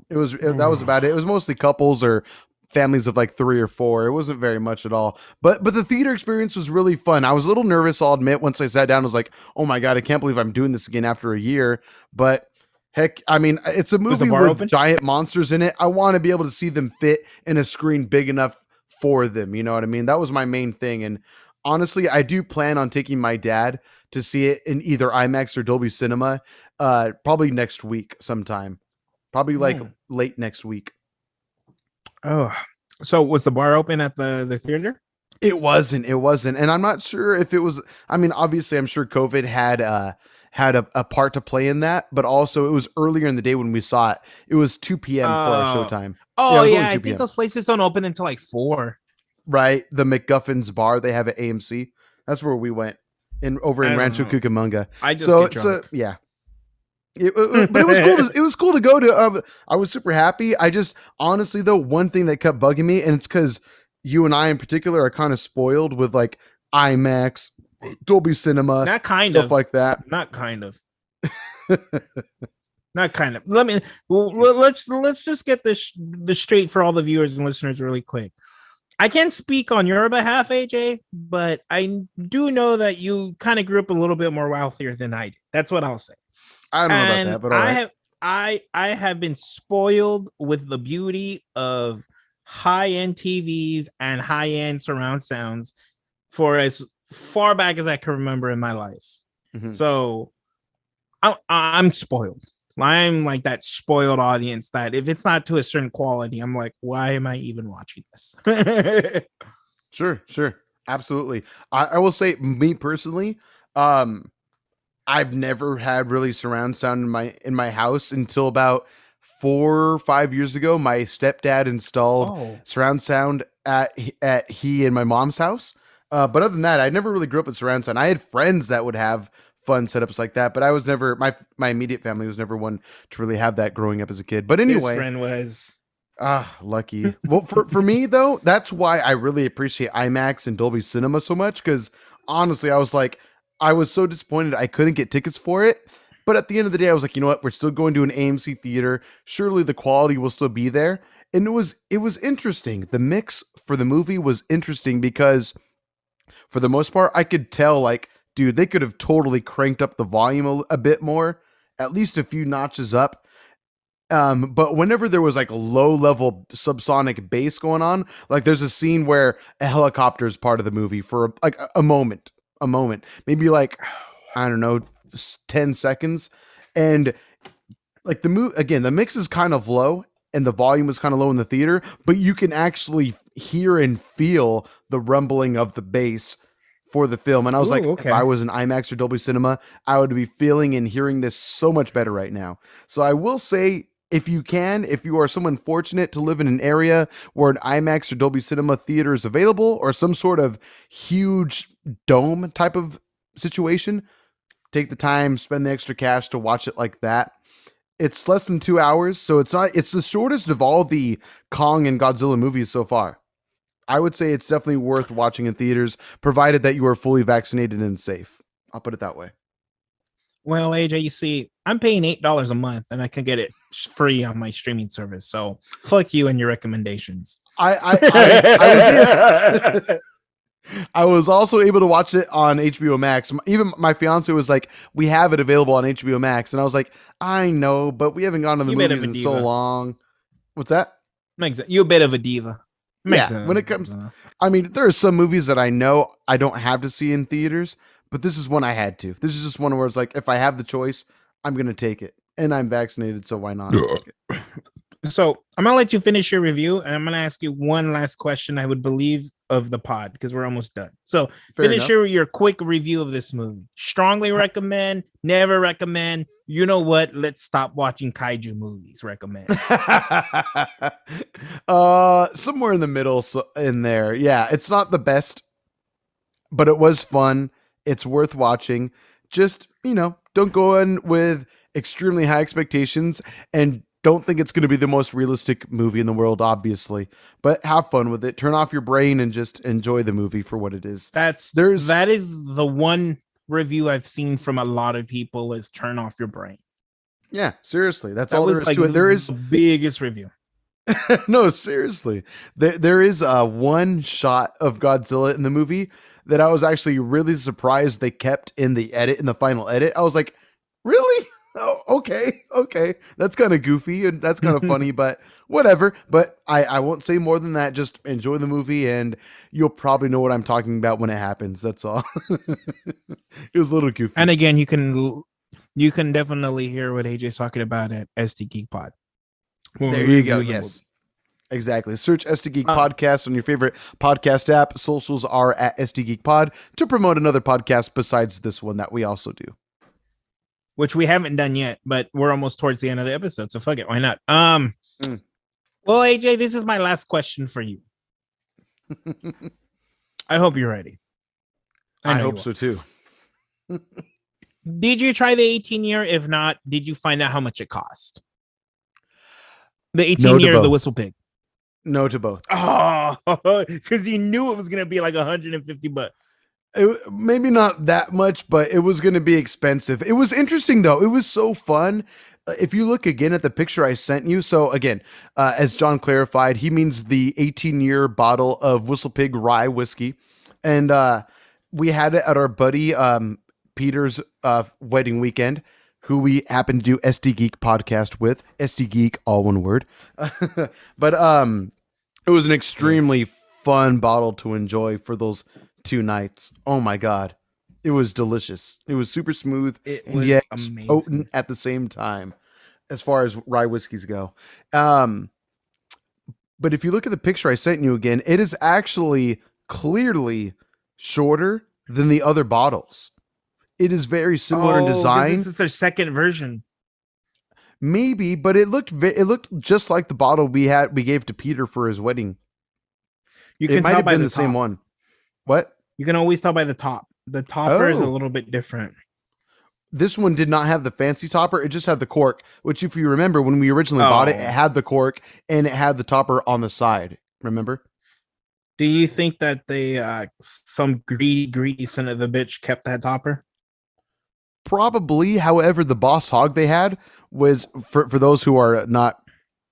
That was about it. It was mostly couples or families of like 3 or 4. It wasn't very much at all. But the theater experience was really fun. I was a little nervous, I'll admit. Once I sat down, I was like, oh my God, I can't believe I'm doing this again after a year. But heck, I mean, it's a movie with giant monsters in it. I want to be able to see them fit in a screen big enough for them. You know what I mean? That was my main thing. And honestly, I do plan on taking my dad to see it in either IMAX or Dolby Cinema, probably next week sometime. Probably like late next week. Oh, so was the bar open at the theater? It wasn't. And I'm not sure if it was, I mean, obviously I'm sure COVID had a part to play in that, but also it was earlier in the day when we saw it. It was 2 p.m. for our showtime. Oh yeah, I think those places don't open until like 4. Right. The McGuffin's bar they have at AMC. That's where we went over in Rancho Cucamonga. I just get drunk. Yeah. But it was cool. It was cool to go to. I was super happy. I just honestly though, one thing that kept bugging me, and it's because you and I in particular are kind of spoiled with like IMAX, Dolby Cinema, not kind stuff of like that. Not kind of. Not kind of. Let me. Let's just get this straight for all the viewers and listeners really quick. I can't speak on your behalf, AJ, but I do know that you kind of grew up a little bit more wealthier than I did. That's what I'll say. I don't know about And that, but all right. I have been spoiled with the beauty of high-end TVs and high-end surround sounds for as far back as I can remember in my life. Mhm. So I'm spoiled. I'm like that spoiled audience that if it's not to a certain quality, I'm like, why am I even watching this? Sure. Absolutely. I will say, me personally, um, I've never had really surround sound in my house until about 4 or 5 years ago. My stepdad installed Oh, surround sound at he and my mom's house. But other than that, I never really grew up with surround sound. I had friends that would have fun setups like that, but I was never my immediate family was never one to really have that growing up as a kid. But his anyway, friend was. lucky. Well, for me though, that's why I really appreciate IMAX and Dolby Cinema so much, because honestly, I was so disappointed I couldn't get tickets for it. But at the end of the day, I was like, you know what? We're still going to an AMC theater. Surely the quality will still be there. And it was interesting. The mix for the movie was interesting because for the most part, I could tell, like, dude, they could have totally cranked up the volume a bit more, at least a few notches up. But whenever there was like a low level subsonic bass going on, like there's a scene where a helicopter is part of the movie for like a moment, maybe like, I don't know, 10 seconds. And like the mix is kind of low and the volume is kind of low in the theater, but you can actually hear and feel the rumbling of the bass for the film. And I was like, Ooh, if I okay. was in IMAX or Dolby Cinema, I would be feeling and hearing this so much better right now. So I will say, if you are someone fortunate to live in an area where an IMAX or Dolby Cinema theater is available, or some sort of huge dome type of situation, take the time, spend the extra cash to watch it like that. It's less than 2 hours, so it's the shortest of all the Kong and Godzilla movies so far. I would say it's definitely worth watching in theaters, provided that you are fully vaccinated and safe. I'll put it that way. Well, AJ, you see, I'm paying $8 a month and I can get it free on my streaming service. So fuck you and your recommendations. I was I was also able to watch it on HBO Max. Even my fiance was like, "We have it available on HBO Max," and I was like, "I know, but we haven't gone to the You a bit of movies a in so diva. long." What's that? Makes it. You a bit of a diva. Makes Yeah, when it sense. comes, I mean, there are some movies that I know I don't have to see in theaters, but this is one I had to. This is just one where it's like, if I have the choice, I'm gonna take it, and I'm vaccinated, so why not? Fuck it. So I'm gonna let you finish your review, and I'm gonna ask you one last question. I would believe of the pod because we're almost done. So Fair finish enough. your quick review of this movie. Strongly recommend. Never recommend. You know what? Let's stop watching kaiju movies. Recommend. Somewhere in the middle, so in there. Yeah, it's not the best, but it was fun. It's worth watching. Just, don't go in with extremely high expectations and don't think it's going to be the most realistic movie in the world, obviously. But have fun with it. Turn off your brain and just enjoy the movie for what it is. That is the one review I've seen from a lot of people is turn off your brain. Yeah, seriously. That's That all there was is like to it. There the is biggest review. no, seriously. There is one shot of Godzilla in the movie that I was actually really surprised they kept in the final edit. I was like, really? Oh, okay. That's kind of goofy and that's kind of funny, but whatever. But I won't say more than that. Just enjoy the movie and you'll probably know what I'm talking about when it happens. That's all. It was a little goofy. And again, you can definitely hear what AJ's talking about at SD Geek Pod. There you go. Yes. Exactly. Search SD Geek Podcast on your favorite podcast app. Socials are at SD Geek Pod to promote another podcast besides this one that we also do. Which we haven't done yet, but we're almost towards the end of the episode, so fuck it, why not? Well, AJ, this is my last question for you. I hope you're ready. I hope so too. Did you try the 18-year? If not, did you find out how much it cost? The 18-year of the Whistle Pig. No to both. Oh, because you knew it was gonna be like $150. Maybe not that much, but it was going to be expensive. It was interesting though. It was so fun if you look again at the picture I sent you, so again, as John clarified, he means the 18-year bottle of Whistle Pig rye whiskey, and we had it at our buddy Peter's wedding weekend, who we happened to do SD Geek podcast with. SD Geek, all one word. But it was an extremely fun bottle to enjoy for those 2 nights. Oh my god. It was delicious. It was super smooth It and was yet amazing. potent at the same time as far as rye whiskeys go. But if you look at the picture I sent you again, it is actually clearly shorter than the other bottles. It is very similar in design. This is their second version. Maybe, but it looked just like the bottle we gave to Peter for his wedding. It might have been the same one. What? You can always tell by the top. The topper is a little bit different. This one did not have the fancy topper. It just had the cork, which if you remember when we originally bought it, it had the cork and it had the topper on the side. Remember? Do you think that they some greedy son of a bitch kept that topper? Probably. However, the boss hog they had was for those who are not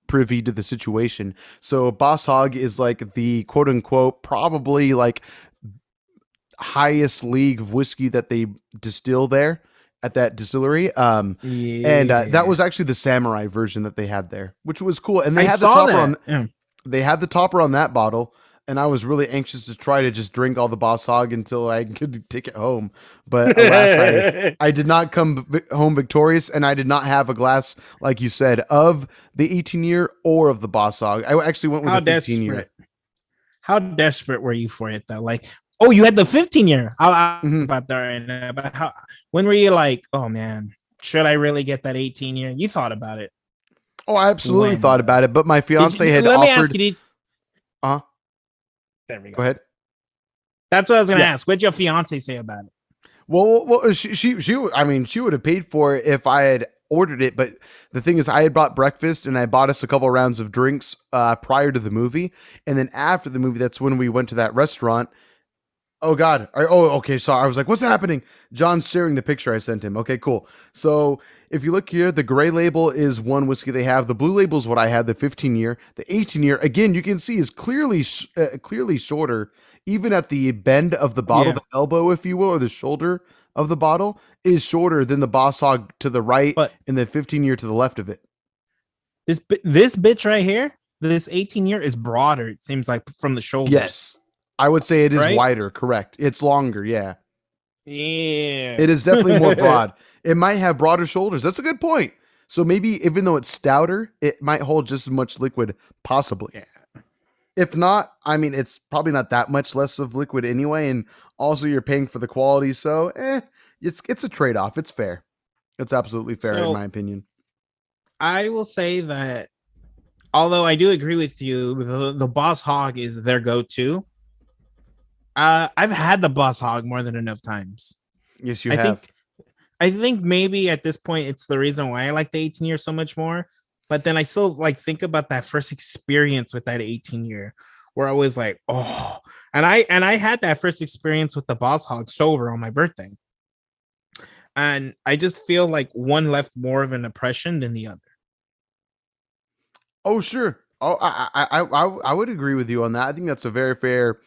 privy to the situation. So boss hog is like the quote unquote probably like highest league of whiskey that they distill there at that distillery. And that was actually the samurai version that they had there, which was cool. And they had the topper they had the topper on that bottle. And I was really anxious to try to just drink all the boss hog until I could take it home. But alas, I did not come home victorious, and I did not have a glass, like you said, of the 18-year or of the boss hog. I actually went with the 15-year. How desperate were you for it, though? Like, oh, you had the 15-year. About that right now. But when were you like, oh, man, should I really get that 18-year? You thought about it. Oh, I absolutely thought about it. But my fiance had offered... Let me ask you, there we go. Go ahead. That's what I was going to ask. What'd your fiance say about it? Well, she I mean, she would have paid for it if I had ordered it. But the thing is, I had bought breakfast and I bought us a couple rounds of drinks prior to the movie. And then after the movie, that's when we went to that restaurant. Oh, God. Okay. Sorry. I was like, what's happening? John's sharing the picture I sent him. Okay, cool. So if you look here, the gray label is one whiskey they have. The blue label is what I had, the 15-year. The 18-year, again, you can see is clearly shorter. Even at the bend of the bottle, the elbow, if you will, or the shoulder of the bottle is shorter than the boss hog to the right and the 15-year to the left of it. This bitch right here, this 18-year is broader, it seems like, from the shoulders. Yes. I would say it is wider, correct. It's longer, yeah. Yeah. It is definitely more broad. It might have broader shoulders. That's a good point. So maybe even though it's stouter, it might hold just as much liquid, possibly. Yeah. If not, I mean, it's probably not that much less of liquid anyway, and also you're paying for the quality, so it's a trade-off. It's fair. It's absolutely fair in my opinion. I will say that, although I do agree with you, the Boss Hog is their go-to. I've had the Boss Hog more than enough times. Yes, you have. I think maybe at this point it's the reason why I like the 18-year so much more. But then I still like think about that first experience with that 18-year, where I was like, oh, and I had that first experience with the Boss Hog sober on my birthday, and I just feel like one left more of an impression than the other. Oh, sure. Oh, I would agree with you on that. I think that's a very fair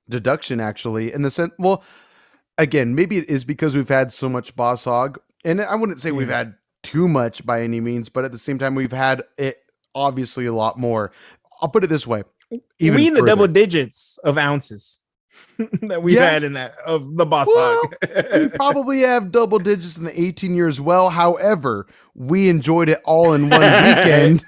deduction, actually, in the sense. Well, again, maybe it is because we've had so much Boss Hog, and I wouldn't say we've had too much by any means, but at the same time, we've had it obviously a lot more. I'll put it this way: we in the double digits of ounces that we've had in that of the Boss Hog. We probably have double digits in the 18-year as well. However, we enjoyed it all in one weekend.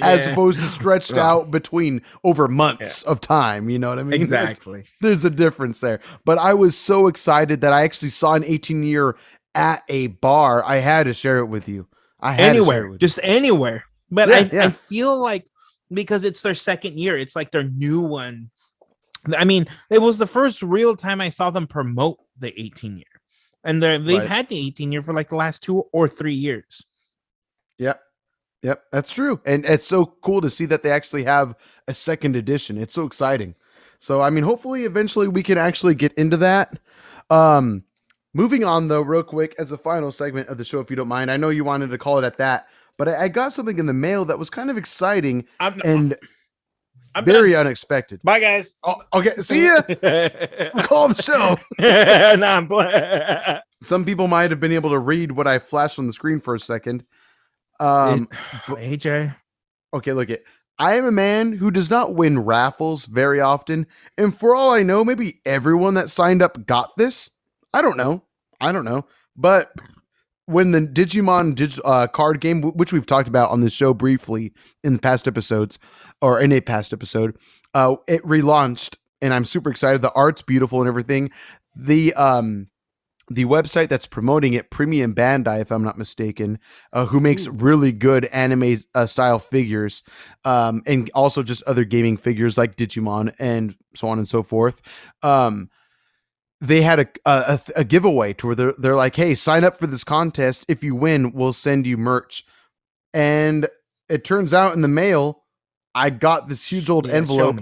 As opposed to stretched out between over months of time. You know what I mean? Exactly. There's a difference there. But I was so excited that I actually saw an 18-year at a bar. I had to share it with you. Anywhere. But I feel like because it's their second year, it's like their new one. I mean, it was the first real time I saw them promote the 18-year. And they've had the 18-year for like the last 2 or 3 years. Yep, that's true. And it's so cool to see that they actually have a second edition. It's so exciting. So, I mean, hopefully eventually we can actually get into that. Moving on, though, real quick, as a final segment of the show, if you don't mind. I know you wanted to call it at that, but I got something in the mail that was kind of exciting and I'm very done. unexpected. Bye, guys. Oh, okay, see ya. We'll call the show. Nah, I'm playing. Some people might have been able to read what I flashed on the screen for a second. AJ. Okay, look it. I am a man who does not win raffles very often, and for all I know, maybe everyone that signed up got this. I don't know. But when the Digimon card game, which we've talked about on this show briefly in the past episodes, or in a past episode, it relaunched, and I'm super excited. The art's beautiful and everything. The website that's promoting it, Premium Bandai, if I'm not mistaken, who makes really good anime style figures, and also just other gaming figures like Digimon and so on and so forth. They had a giveaway to where they're like, hey, sign up for this contest. If you win, we'll send you merch. And it turns out in the mail, I got this huge old envelope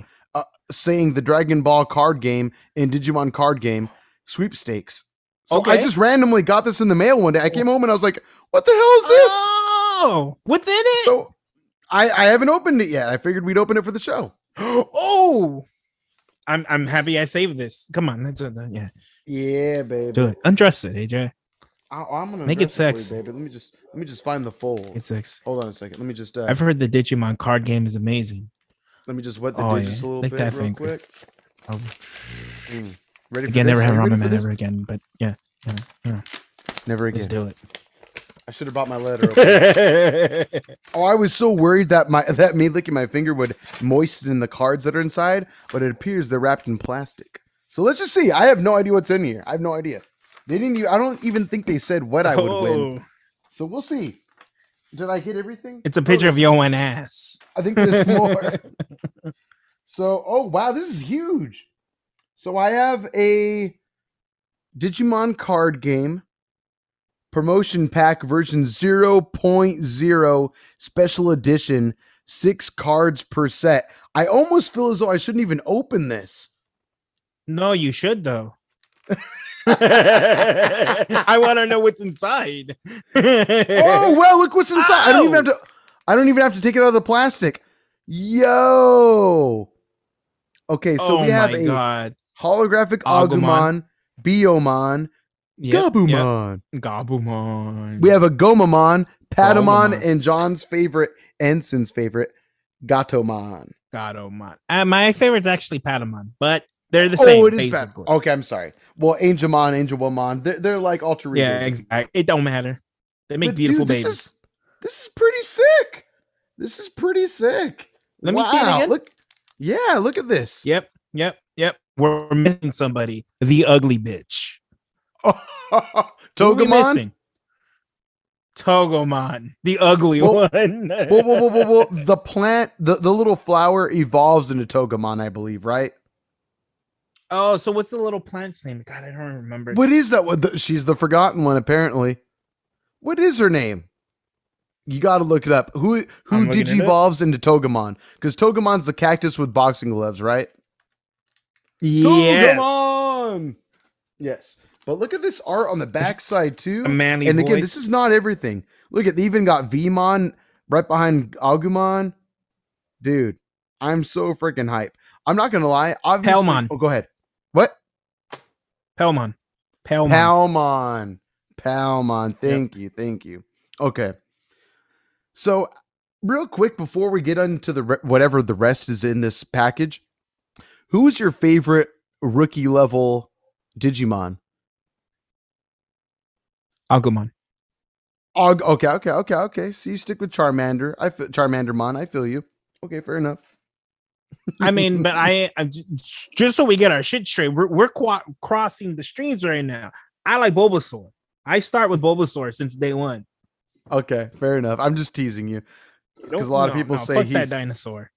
saying the Dragon Ball card game and Digimon card game sweepstakes. So I just randomly got this in the mail one day. I came home and I was like, what the hell is this? Oh, what's in it? So I haven't opened it yet. I figured we'd open it for the show. Oh, I'm happy I saved this. Come on, let's do it. Yeah. Yeah, baby. Do it. Undress it, AJ. I'm gonna make it sexy, baby. Let me just find the fold. It's sexy. Hold on a second. Let me just I've heard the Digimon card game is amazing. Let me just wet the digits a little bit real quick. Oh. Ready for again, this? never have ramen man ever again, but yeah. Never again. Let's do it. I should have brought my letter open. Oh, I was so worried that me licking my finger would moisten the cards that are inside, but it appears they're wrapped in plastic. So let's just see. I have no idea what's in here. I have no idea. They didn't. I don't even think they said what I would win. So we'll see. Did I get everything? It's a picture of yo and ass. I think there's more. So, oh wow, this is huge. So I have a Digimon card game promotion pack version 0.0 special edition, 6 cards per set. I almost feel as though I shouldn't even open this. No, you should though. I want to know what's inside. Oh well, look what's inside. I don't even have to take it out of the plastic. Yo. Okay, so we have a holographic Agumon, Biomon, Gabumon. Gabumon. We have a Gomamon, Patamon, and John's favorite, Ensign's favorite, Gatomon. Gatomon. My favorite's actually Patamon, but they're the same. Oh, it is basically. Okay, I'm sorry. Well, Angelmon, Angelwomon, they're like alter egos. Yeah, exactly. It don't matter. They make beautiful babies. This is pretty sick. This is pretty sick. Let me see it again. Look at this. Yep. We're missing somebody. The ugly bitch. Togemon? Togemon, the ugly one. Well, the plant, the little flower evolves into Togemon, I believe, right? Oh, so what's the little plant's name? God, I don't remember. What is that one? She's the forgotten one, apparently. What is her name? You got to look it up. Who digivolves into Togemon? Because Togemon's the cactus with boxing gloves, right? Yes. Togemon! Yes. But look at this art on the backside, too. A manly and again, voice. this is not everything. Look at, they even got Vmon right behind Agumon. Dude, I'm so freaking hype. I'm not going to lie. Obviously, Palmon. Oh, go ahead. What? Palmon. Thank you. Okay. So, real quick, before we get into the whatever the rest is in this package, who is your favorite rookie level Digimon? Agumon. Okay. So you stick with Charmander. Charmandermon. I feel you. Okay, fair enough. I mean, but I just so we get our shit straight, we're crossing the streams right now. I like Bulbasaur. I start with Bulbasaur since day one. Okay, fair enough. I'm just teasing you because a lot of people say he's that dinosaur.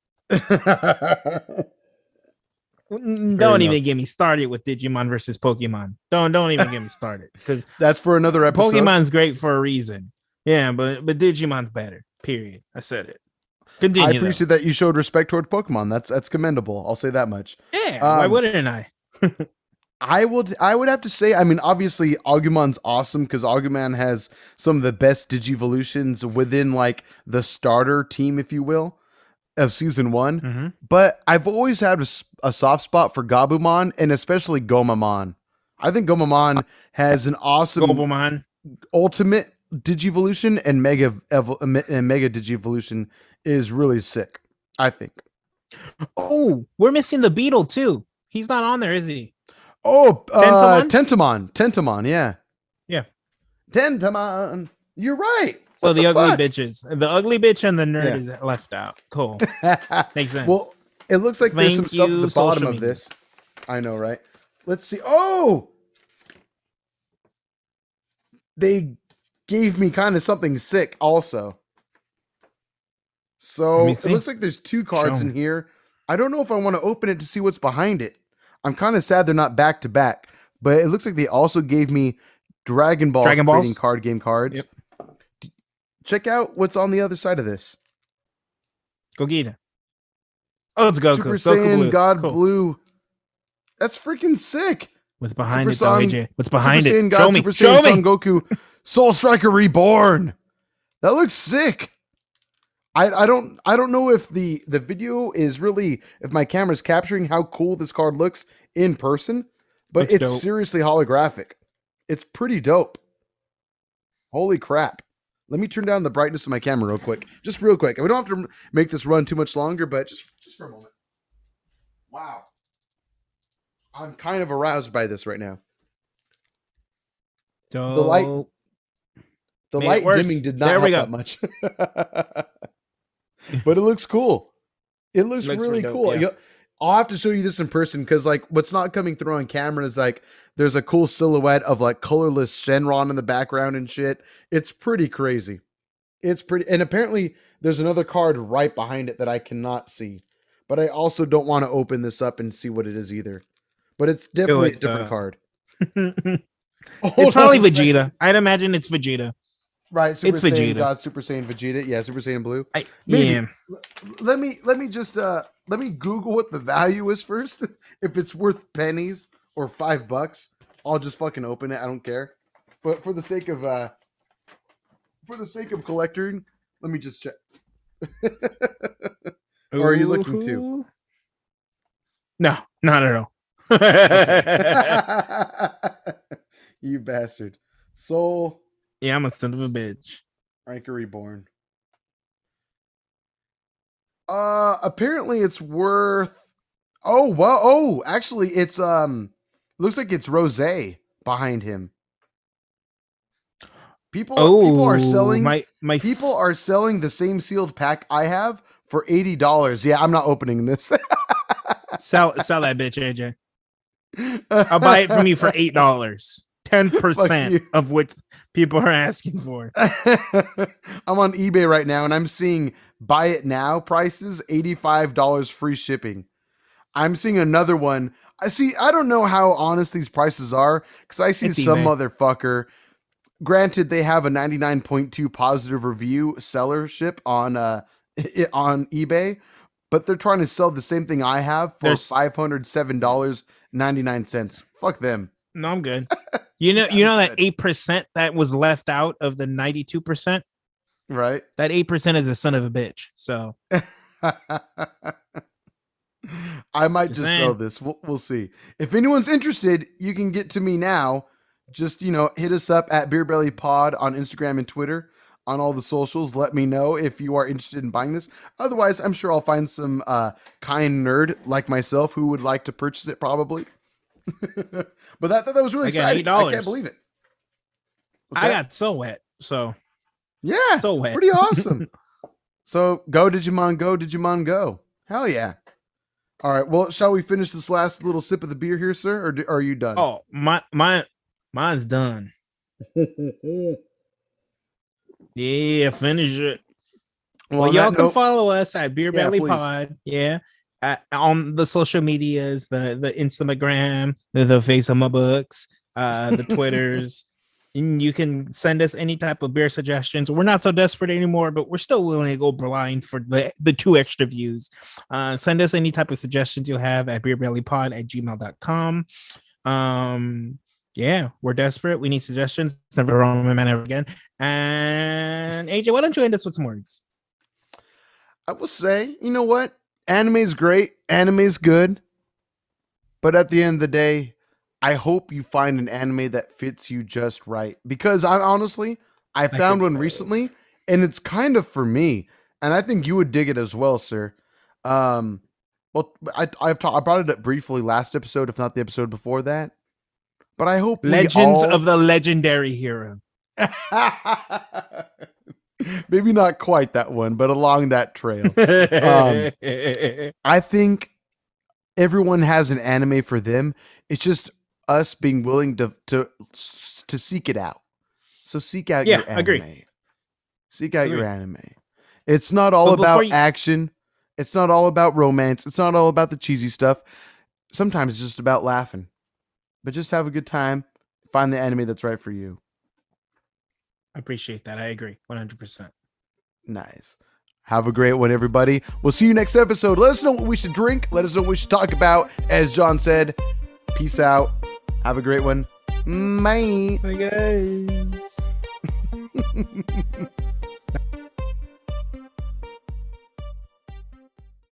Don't Don't even get me started with Digimon versus Pokemon. Don't even get me started because that's for another episode. Pokemon's great for a reason. Yeah, but Digimon's better. Period. I said it. Continue. I appreciate that you showed respect toward Pokemon. That's commendable. I'll say that much. Yeah. Why wouldn't I? I would have to say, I mean, obviously Agumon's awesome because Agumon has some of the best Digivolutions within like the starter team, if you will, of season one. Mm-hmm. But I've always had a soft spot for Gabumon and especially Gomamon. I think Gomamon has an awesome Gobelmon. ultimate Digivolution and Mega Digivolution is really sick, I think. Oh, we're missing the Beetle too. He's not on there, is he? Oh, Tentomon? Tentomon, yeah. Yeah. Tentomon. You're right. So What the ugly fuck? bitches, the ugly bitch and the nerd Yeah. is left out. Cool. Makes sense. Well, it looks like there's some Thank stuff at you, the bottom social of media. this. I know, right? Let's see. Oh, they gave me kind of something sick also. So Let me it see. looks like there's two cards Show in me. here. I don't know if I want to open it to see what's behind it. I'm kind of sad they're not back to back, but it looks like they also gave me Dragon Ball Dragon trading Balls? card game cards. Yep. Check out what's on the other side of this. Gogeta. Oh, it's Goku. Super Goku Saiyan Blue. God Cool. Blue. That's freaking sick. What's behind Super it, though, Son- AJ? What's behind Super it? Saiyan God, Show me. Super Show Saiyan Son me. Goku, Soul Striker Reborn. That looks sick. I don't know if the video is really, if my camera's capturing how cool this card looks in person, but Looks it's dope. seriously holographic. It's pretty dope. Holy crap. Let me turn down the brightness of my camera real quick. Just real quick. We don't have to make this run too much longer, but just for a moment. Wow. I'm kind of aroused by this right now. Dope. The light The Made it light worse. dimming did not There we help go. that much. But it looks cool. It looks Looks really pretty dope, cool. yeah. I'll have to show you this in person because like what's not coming through on camera is like there's a cool silhouette of like colorless Shenron in the background and shit. It's pretty crazy. It's pretty, and apparently there's another card right behind it that I cannot see. But I also don't want to open this up and see what it is either. But it's definitely a different card. It's probably Vegeta. I'd imagine it's Vegeta. Right, Super It's Saiyan Vegeta. God, Super Saiyan Vegeta. Yeah, Super Saiyan Blue. Maybe. Yeah. Let me just let me Google what the value is first. If it's worth pennies or $5, I'll just fucking open it. I don't care. But for the sake of collecting, let me just check. Or are you looking too? Ooh. No, not at all. You bastard. Soul Yeah, I'm a son of a bitch. Riker Reborn. Apparently it's worth. Oh well. Oh, actually, it's looks like it's Rose behind him. People are selling. My People are selling the same sealed pack I have for $80. Yeah, I'm not opening this. sell that bitch, AJ. I'll buy it from you for $8. 10% of which people are asking for. I'm on eBay right now and I'm seeing buy it now prices, $85 free shipping. I'm seeing another one. I don't know how honest these prices are because I see It's some eBay. motherfucker. Granted, they have a 99.2 positive review sellership on eBay, but they're trying to sell the same thing I have for $507.99. Fuck them. No, I'm good. You know that 8% that was left out of the 92%? Right? That 8% is a son of a bitch. So I might just sell this. We'll see. If anyone's interested, you can get to me now. Just, hit us up at Beer Belly Pod on Instagram and Twitter on all the socials. Let me know if you are interested in buying this. Otherwise, I'm sure I'll find some kind nerd like myself who would like to purchase it probably. But that was really exciting. I can't believe it. I got so wet. So yeah, so wet. Pretty awesome. So go Digimon, go Digimon, go. Hell yeah. All right. Well, shall we finish this last little sip of the beer here, sir? Or are you done? Oh, mine's done. Yeah, finish it. Well, y'all can follow us at Beer Belly Pod. Yeah. On the social medias, the Instagram, the face of my books, the Twitters. And you can send us any type of beer suggestions. We're not so desperate anymore, but we're still willing to go blind for the 2 extra views. Send us any type of suggestions you have at beerbellypod@gmail.com. Yeah, we're desperate. We need suggestions. Never wrong man ever again. And AJ, why don't you end us with some words? I will say, you know what? Anime's great. Anime's good. But at the end of the day, I hope you find an anime that fits you just right. Because I I found think one that recently is. and it's kind of for me. And I think you would dig it as well, sir. Um, well, I brought it up briefly last episode, if not the episode before that. But I hope we Legends of all the legendary hero. maybe not quite that one, but along that trail. Um, I think everyone has an anime for them. It's just us being willing to seek it out. So seek out Yeah, your agree. anime. Seek out your Agree. anime. It's not all But before about you action. It's not all about romance. It's not all about the cheesy stuff. Sometimes it's just about laughing. But just have a good time. Find the anime that's right for you. appreciate that. I agree 100%. Nice. Have a great one, everybody. We'll see you next episode. Let us know what we should drink. Let us know what we should talk about. As John said, peace out. Have a great one. Bye. Bye, guys.